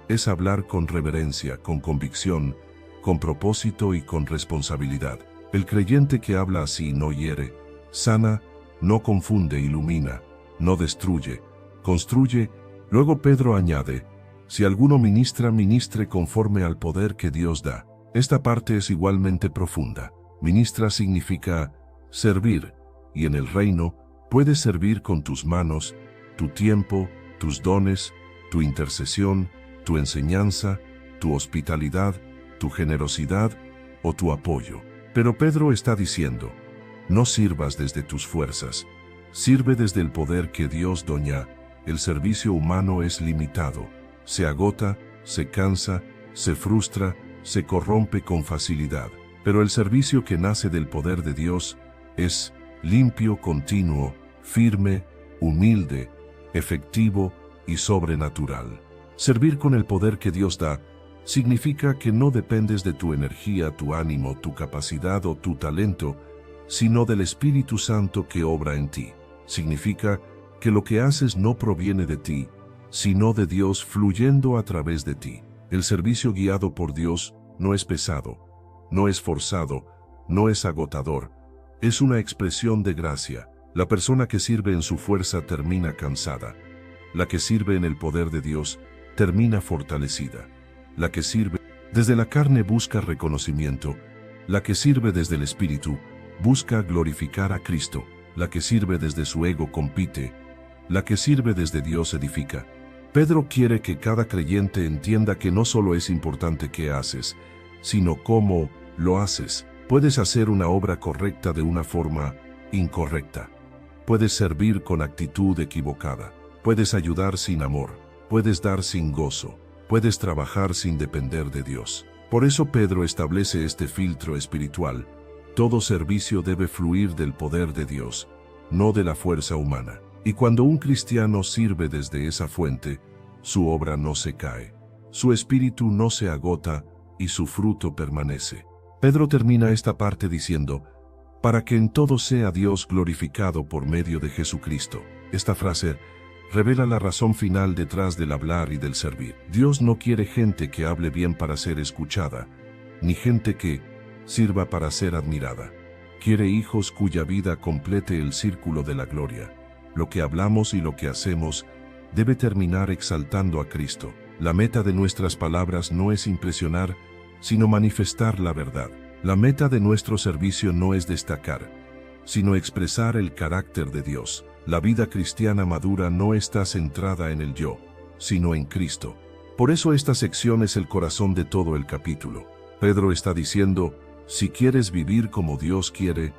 es hablar con reverencia, con convicción, con propósito y con responsabilidad. El creyente que habla así no hiere, sana, no confunde, ilumina, no destruye, construye. Luego Pedro añade, si alguno ministra, ministre conforme al poder que Dios da. Esta parte es igualmente profunda. Ministra significa servir, y en el reino puedes servir con tus manos, tu tiempo, tus dones, tu intercesión, tu enseñanza, tu hospitalidad, tu generosidad o tu apoyo. Pero Pedro está diciendo, no sirvas desde tus fuerzas, sirve desde el poder que Dios da. El servicio humano es limitado, se agota, se cansa, se frustra, se corrompe con facilidad. Pero el servicio que nace del poder de Dios es limpio, continuo, firme, humilde, efectivo y sobrenatural. Servir con el poder que Dios da significa que no dependes de tu energía, tu ánimo, tu capacidad o tu talento, sino del Espíritu Santo que obra en ti. Significa que lo que haces no proviene de ti, sino de Dios fluyendo a través de ti. El servicio guiado por Dios no es pesado, no es forzado, no es agotador, es una expresión de gracia. La persona que sirve en su fuerza termina cansada. La que sirve en el poder de Dios termina fortalecida. La que sirve desde la carne busca reconocimiento. La que sirve desde el Espíritu busca glorificar a Cristo. La que sirve desde su ego compite. La que sirve desde Dios edifica. Pedro quiere que cada creyente entienda que no solo es importante qué haces, sino cómo lo haces. Puedes hacer una obra correcta de una forma incorrecta. Puedes servir con actitud equivocada. Puedes ayudar sin amor. Puedes dar sin gozo. Puedes trabajar sin depender de Dios. Por eso Pedro establece este filtro espiritual. Todo servicio debe fluir del poder de Dios, no de la fuerza humana. Y cuando un cristiano sirve desde esa fuente, su obra no se cae, su espíritu no se agota y su fruto permanece. Pedro termina esta parte diciendo, para que en todo sea Dios glorificado por medio de Jesucristo. Esta frase revela la razón final detrás del hablar y del servir. Dios no quiere gente que hable bien para ser escuchada, ni gente que sirva para ser admirada. Quiere hijos cuya vida complete el círculo de la gloria. Lo que hablamos y lo que hacemos debe terminar exaltando a Cristo. La meta de nuestras palabras no es impresionar, sino manifestar la verdad. La meta de nuestro servicio no es destacar, sino expresar el carácter de Dios. La vida cristiana madura no está centrada en el yo, sino en Cristo. Por eso esta sección es el corazón de todo el capítulo. Pedro está diciendo, si quieres vivir como Dios quiere,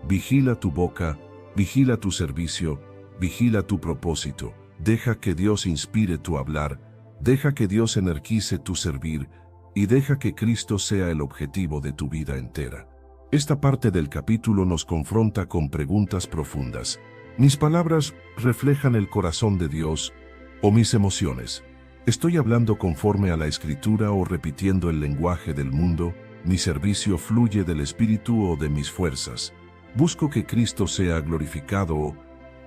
vigila tu boca, vigila tu servicio, vigila tu propósito. Deja que Dios inspire tu hablar, deja que Dios energice tu servir, y deja que Cristo sea el objetivo de tu vida entera. Esta parte del capítulo nos confronta con preguntas profundas. ¿Mis palabras reflejan el corazón de Dios o mis emociones? ¿Estoy hablando conforme a la Escritura o repitiendo el lenguaje del mundo? Mi servicio fluye del Espíritu o de mis fuerzas. Busco que Cristo sea glorificado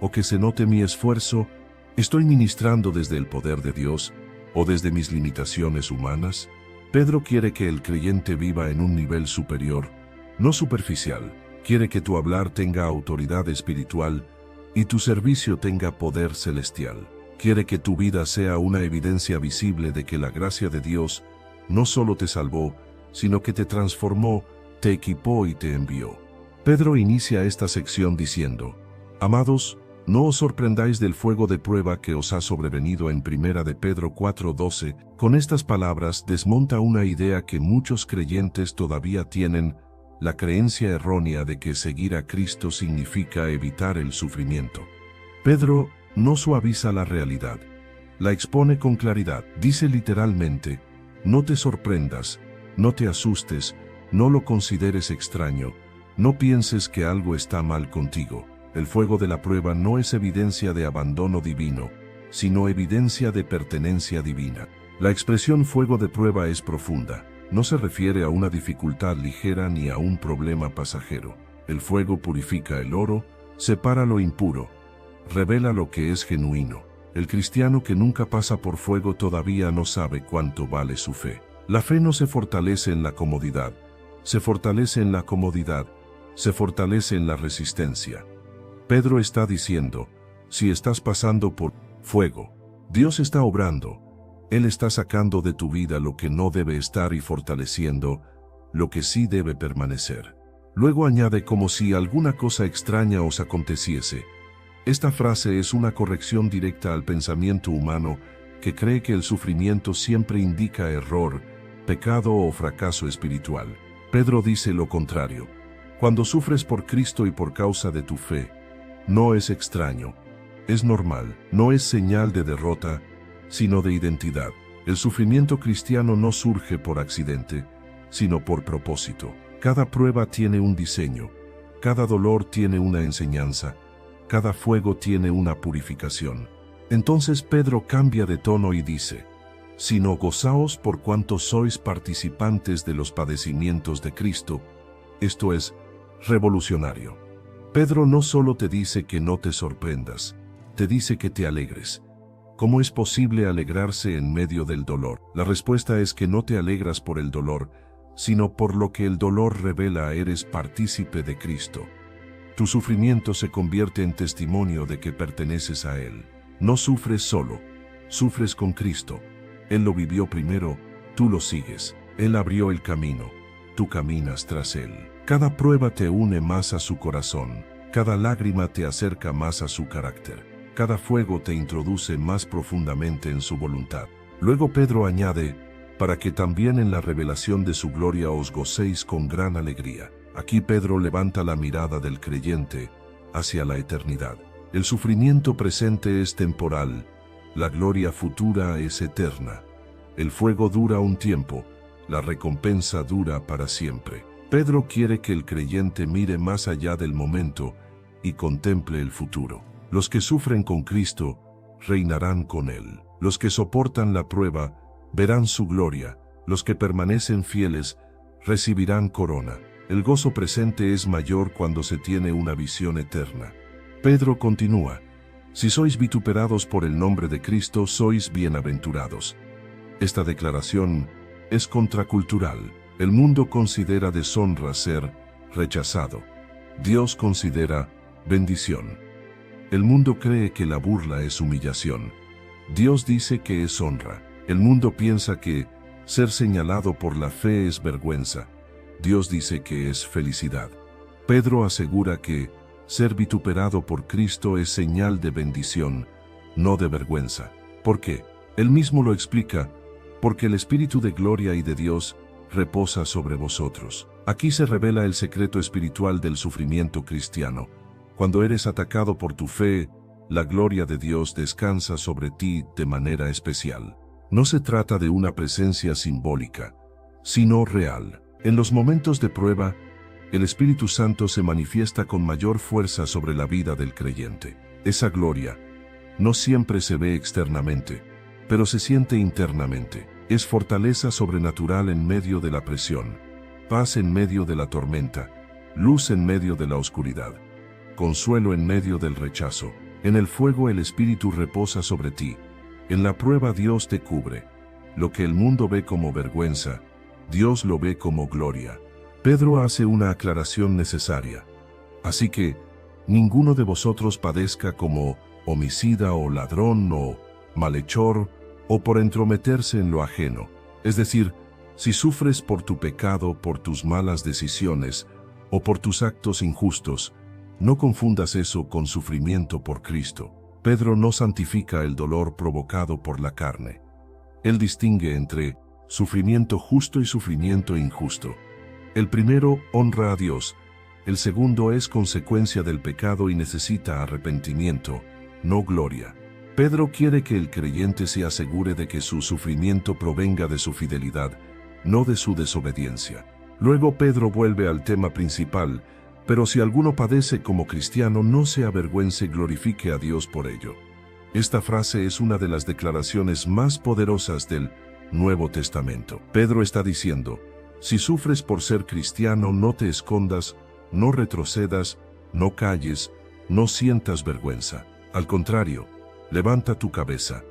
o que se note mi esfuerzo. ¿Estoy ministrando desde el poder de Dios o desde mis limitaciones humanas? Pedro quiere que el creyente viva en un nivel superior, no superficial. Quiere que tu hablar tenga autoridad espiritual y tu servicio tenga poder celestial. Quiere que tu vida sea una evidencia visible de que la gracia de Dios no solo te salvó, sino que te transformó, te equipó y te envió. Pedro inicia esta sección diciendo: Amados, no os sorprendáis del fuego de prueba que os ha sobrevenido en 1 de Pedro 4:12. Con estas palabras desmonta una idea que muchos creyentes todavía tienen, la creencia errónea de que seguir a Cristo significa evitar el sufrimiento. Pedro no suaviza la realidad, la expone con claridad. Dice literalmente: no te sorprendas, no te asustes, no lo consideres extraño, no pienses que algo está mal contigo. El fuego de la prueba no es evidencia de abandono divino, sino evidencia de pertenencia divina. La expresión fuego de prueba es profunda. No se refiere a una dificultad ligera ni a un problema pasajero. El fuego purifica el oro, separa lo impuro, revela lo que es genuino. El cristiano que nunca pasa por fuego todavía no sabe cuánto vale su fe. La fe no se fortalece en la comodidad, se fortalece en la comodidad, se fortalece en la resistencia. Pedro está diciendo: si estás pasando por fuego, Dios está obrando. Él está sacando de tu vida lo que no debe estar y fortaleciendo lo que sí debe permanecer. Luego añade como si alguna cosa extraña os aconteciese. Esta frase es una corrección directa al pensamiento humano que cree que el sufrimiento siempre indica error, pecado o fracaso espiritual. Pedro dice lo contrario. Cuando sufres por Cristo y por causa de tu fe, no es extraño, es normal, no es señal de derrota, sino de identidad. El sufrimiento cristiano no surge por accidente, sino por propósito. Cada prueba tiene un diseño, cada dolor tiene una enseñanza, cada fuego tiene una purificación. Entonces Pedro cambia de tono y dice: sino gozaos por cuanto sois participantes de los padecimientos de Cristo. Esto es revolucionario. Pedro no solo te dice que no te sorprendas, te dice que te alegres. ¿Cómo es posible alegrarse en medio del dolor? La respuesta es que no te alegras por el dolor, sino por lo que el dolor revela. Eres partícipe de Cristo. Tu sufrimiento se convierte en testimonio de que perteneces a Él. No sufres solo, sufres con Cristo. Él lo vivió primero, tú lo sigues. Él abrió el camino, tú caminas tras Él. Cada prueba te une más a su corazón, cada lágrima te acerca más a su carácter. Cada fuego te introduce más profundamente en su voluntad. Luego Pedro añade: para que también en la revelación de su gloria os gocéis con gran alegría. Aquí Pedro levanta la mirada del creyente hacia la eternidad. El sufrimiento presente es temporal, la gloria futura es eterna. El fuego dura un tiempo, la recompensa dura para siempre. Pedro quiere que el creyente mire más allá del momento y contemple el futuro. Los que sufren con Cristo reinarán con Él. Los que soportan la prueba verán su gloria. Los que permanecen fieles recibirán corona. El gozo presente es mayor cuando se tiene una visión eterna. Pedro continúa: si sois vituperados por el nombre de Cristo, sois bienaventurados. Esta declaración es contracultural. El mundo considera deshonra ser rechazado. Dios considera bendición. El mundo cree que la burla es humillación. Dios dice que es honra. El mundo piensa que ser señalado por la fe es vergüenza. Dios dice que es felicidad. Pedro asegura que ser vituperado por Cristo es señal de bendición, no de vergüenza. ¿Por qué? Él mismo lo explica: porque el Espíritu de gloria y de Dios reposa sobre vosotros. Aquí se revela el secreto espiritual del sufrimiento cristiano. Cuando eres atacado por tu fe, la gloria de Dios descansa sobre ti de manera especial. No se trata de una presencia simbólica, sino real. En los momentos de prueba, el Espíritu Santo se manifiesta con mayor fuerza sobre la vida del creyente. Esa gloria no siempre se ve externamente, pero se siente internamente. Es fortaleza sobrenatural en medio de la presión. paz en medio de la tormenta, luz en medio de la oscuridad, consuelo en medio del rechazo. En el fuego el Espíritu reposa sobre ti, en la prueba Dios te cubre. Lo que el mundo ve como vergüenza, Dios lo ve como gloria. Pedro hace una aclaración necesaria. Así que, ninguno de vosotros padezca como homicida o ladrón o malhechor o por entrometerse en lo ajeno. Es decir, si sufres por tu pecado, por tus malas decisiones o por tus actos injustos, no confundas eso con sufrimiento por Cristo. Pedro no santifica el dolor provocado por la carne. Él distingue entre sufrimiento justo y sufrimiento injusto. El primero honra a Dios, el segundo es consecuencia del pecado y necesita arrepentimiento, no gloria. Pedro quiere que el creyente se asegure de que su sufrimiento provenga de su fidelidad, no de su desobediencia. Luego Pedro vuelve al tema principal, pero si alguno padece como cristiano, no se avergüence, glorifique a Dios por ello. Esta frase es una de las declaraciones más poderosas del Nuevo Testamento. Pedro está diciendo, si sufres por ser cristiano, no te escondas, no retrocedas, no calles, no sientas vergüenza. Al contrario, levanta tu cabeza,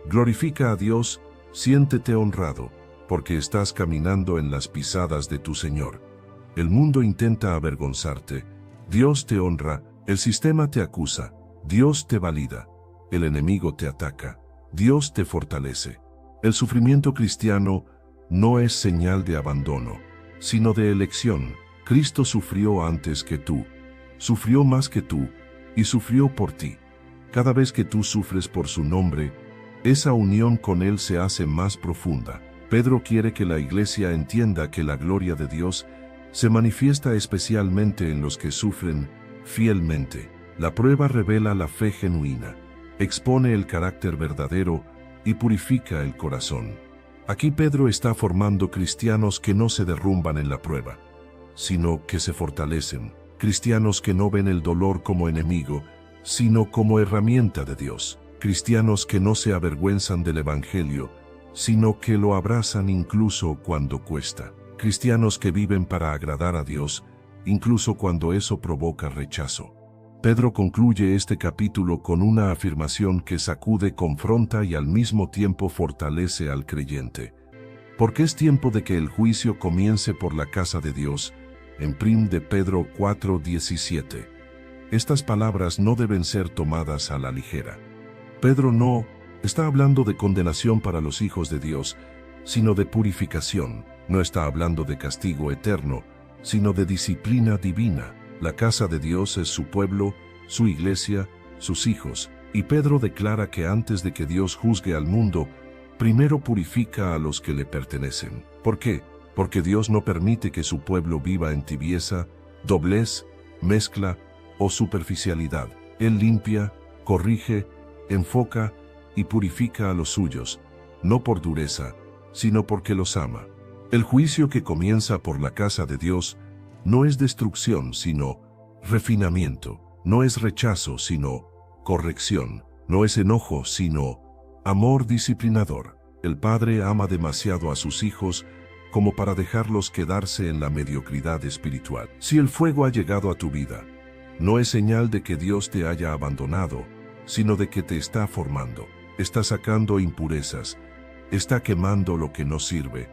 glorifica a Dios, siéntete honrado, porque estás caminando en las pisadas de tu Señor. El mundo intenta avergonzarte, Dios te honra, el sistema te acusa, Dios te valida, el enemigo te ataca, Dios te fortalece. El sufrimiento cristiano no es señal de abandono, sino de elección. Cristo sufrió antes que tú, sufrió más que tú, y sufrió por ti. Cada vez que tú sufres por su nombre, esa unión con Él se hace más profunda. Pedro quiere que la iglesia entienda que la gloria de Dios se manifiesta especialmente en los que sufren fielmente. La prueba revela la fe genuina, expone el carácter verdadero y purifica el corazón. Aquí Pedro está formando cristianos que no se derrumban en la prueba, sino que se fortalecen, cristianos que no ven el dolor como enemigo, sino como herramienta de Dios, cristianos que no se avergüenzan del Evangelio, sino que lo abrazan incluso cuando cuesta, cristianos que viven para agradar a Dios, incluso cuando eso provoca rechazo. Pedro concluye este capítulo con una afirmación que sacude, confronta y al mismo tiempo fortalece al creyente. Porque es tiempo de que el juicio comience por la casa de Dios, en 1 de Pedro 4:17. Estas palabras no deben ser tomadas a la ligera. Pedro no está hablando de condenación para los hijos de Dios, sino de purificación. No está hablando de castigo eterno, sino de disciplina divina. La casa de Dios es su pueblo, su iglesia, sus hijos, y Pedro declara que antes de que Dios juzgue al mundo, primero purifica a los que le pertenecen. ¿Por qué? Porque Dios no permite que su pueblo viva en tibieza, doblez, mezcla o superficialidad. Él limpia, corrige, enfoca y purifica a los suyos, no por dureza, sino porque los ama. El juicio que comienza por la casa de Dios no es destrucción, sino refinamiento. No es rechazo, sino corrección. No es enojo, sino amor disciplinador. El Padre ama demasiado a sus hijos como para dejarlos quedarse en la mediocridad espiritual. Si el fuego ha llegado a tu vida, no es señal de que Dios te haya abandonado, sino de que te está formando. Está sacando impurezas, está quemando lo que no sirve,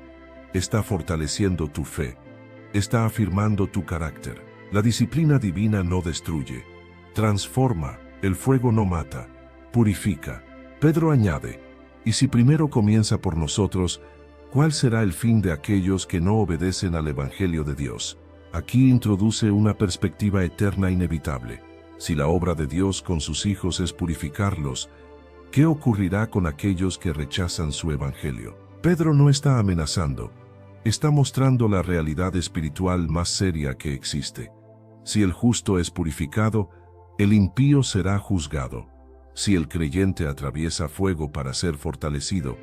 está fortaleciendo tu fe, está afirmando tu carácter. La disciplina divina no destruye, transforma, el fuego no mata, purifica. Pedro añade, y si primero comienza por nosotros, ¿cuál será el fin de aquellos que no obedecen al Evangelio de Dios? Aquí introduce una perspectiva eterna inevitable. Si la obra de Dios con sus hijos es purificarlos, ¿qué ocurrirá con aquellos que rechazan su Evangelio? Pedro no está amenazando, está mostrando la realidad espiritual más seria que existe. Si el justo es purificado, el impío será juzgado. Si el creyente atraviesa fuego para ser fortalecido,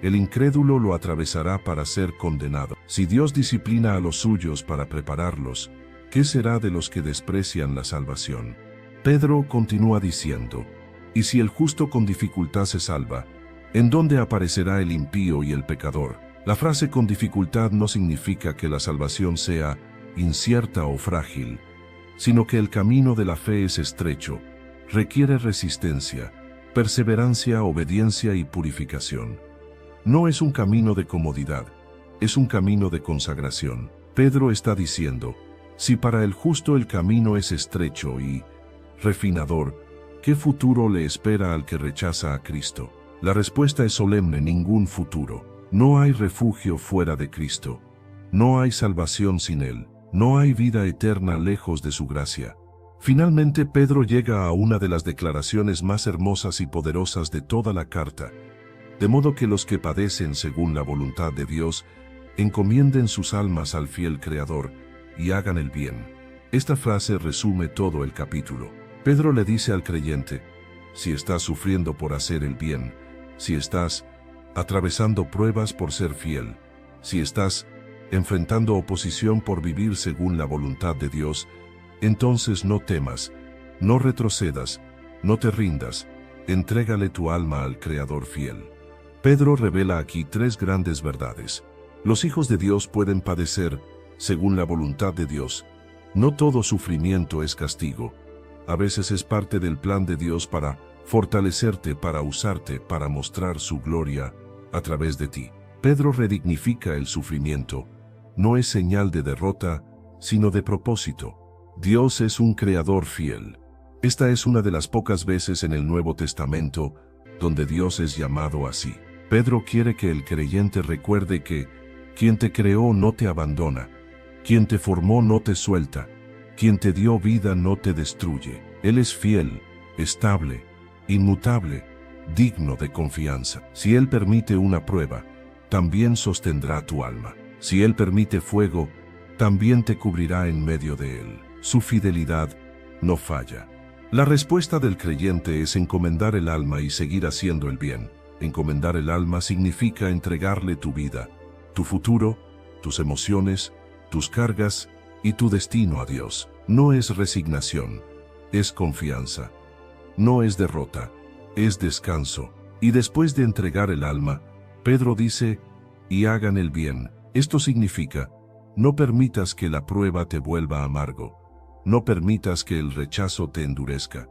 el incrédulo lo atravesará para ser condenado. Si Dios disciplina a los suyos para prepararlos, ¿qué será de los que desprecian la salvación? Pedro continúa diciendo, y si el justo con dificultad se salva, ¿en dónde aparecerá el impío y el pecador? La frase con dificultad no significa que la salvación sea incierta o frágil, sino que el camino de la fe es estrecho, requiere resistencia, perseverancia, obediencia y purificación. No es un camino de comodidad, es un camino de consagración. Pedro está diciendo, si para el justo el camino es estrecho y refinador, ¿qué futuro le espera al que rechaza a Cristo? La respuesta es solemne: ningún futuro. No hay refugio fuera de Cristo. No hay salvación sin Él. No hay vida eterna lejos de su gracia. Finalmente Pedro llega a una de las declaraciones más hermosas y poderosas de toda la carta. De modo que los que padecen según la voluntad de Dios, encomienden sus almas al fiel Creador y hagan el bien. Esta frase resume todo el capítulo. Pedro le dice al creyente, si estás sufriendo por hacer el bien, si estás atravesando pruebas por ser fiel, si estás enfrentando oposición por vivir según la voluntad de Dios, entonces no temas, no retrocedas, no te rindas, entrégale tu alma al Creador fiel. Pedro revela aquí tres grandes verdades. Los hijos de Dios pueden padecer según la voluntad de Dios. No todo sufrimiento es castigo. A veces es parte del plan de Dios para fortalecerte, para usarte, para mostrar su gloria a través de ti. Pedro redignifica el sufrimiento. No es señal de derrota, sino de propósito. Dios es un creador fiel. Esta es una de las pocas veces en el Nuevo Testamento donde Dios es llamado así. Pedro quiere que el creyente recuerde que quien te creó no te abandona, quien te formó no te suelta, quien te dio vida no te destruye. Él es fiel, estable, inmutable, digno de confianza. Si Él permite una prueba, también sostendrá tu alma. Si Él permite fuego, también te cubrirá en medio de él. Su fidelidad no falla. La respuesta del creyente es encomendar el alma y seguir haciendo el bien. Encomendar el alma significa entregarle tu vida, tu futuro, tus emociones, tus cargas y tu destino a Dios. No es resignación, es confianza. No es derrota, es descanso. Y después de entregar el alma, Pedro dice, y hagan el bien. Esto significa, no permitas que la prueba te vuelva amargo. No permitas que el rechazo te endurezca.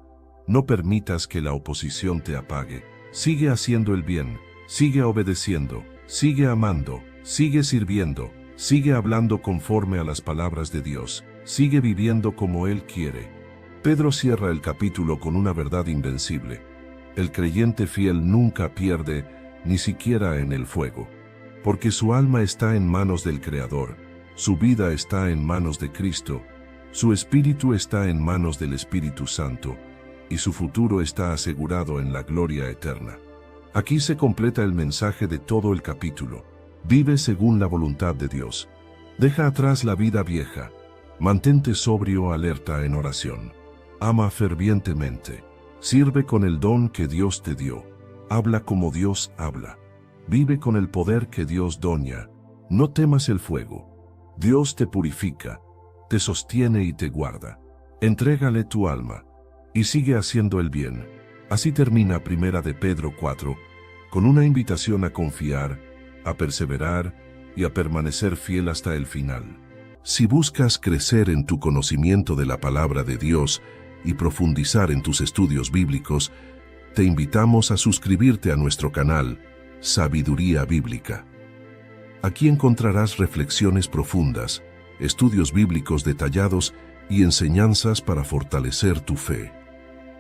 No permitas que la oposición te apague. Sigue haciendo el bien, sigue obedeciendo, sigue amando, sigue sirviendo, sigue hablando conforme a las palabras de Dios, sigue viviendo como Él quiere. Pedro cierra el capítulo con una verdad invencible. El creyente fiel nunca pierde, ni siquiera en el fuego, porque su alma está en manos del Creador, su vida está en manos de Cristo, su espíritu está en manos del Espíritu Santo, y su futuro está asegurado en la gloria eterna. Aquí se completa el mensaje de todo el capítulo. Vive según la voluntad de Dios. Deja atrás la vida vieja. Mantente sobrio, alerta en oración. Ama fervientemente. Sirve con el don que Dios te dio. Habla como Dios habla. Vive con el poder que Dios doña. No temas el fuego. Dios te purifica, te sostiene y te guarda. Entrégale tu alma y sigue haciendo el bien. Así termina Primera de Pedro 4, con una invitación a confiar, a perseverar y a permanecer fiel hasta el final. Si buscas crecer en tu conocimiento de la palabra de Dios y profundizar en tus estudios bíblicos, te invitamos a suscribirte a nuestro canal, Sabiduría Bíblica. Aquí encontrarás reflexiones profundas, estudios bíblicos detallados y enseñanzas para fortalecer tu fe.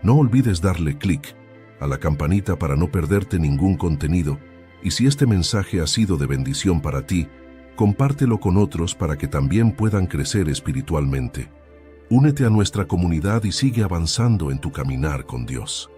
No olvides darle clic a la campanita para no perderte ningún contenido, y si este mensaje ha sido de bendición para ti, compártelo con otros para que también puedan crecer espiritualmente. Únete a nuestra comunidad y sigue avanzando en tu caminar con Dios.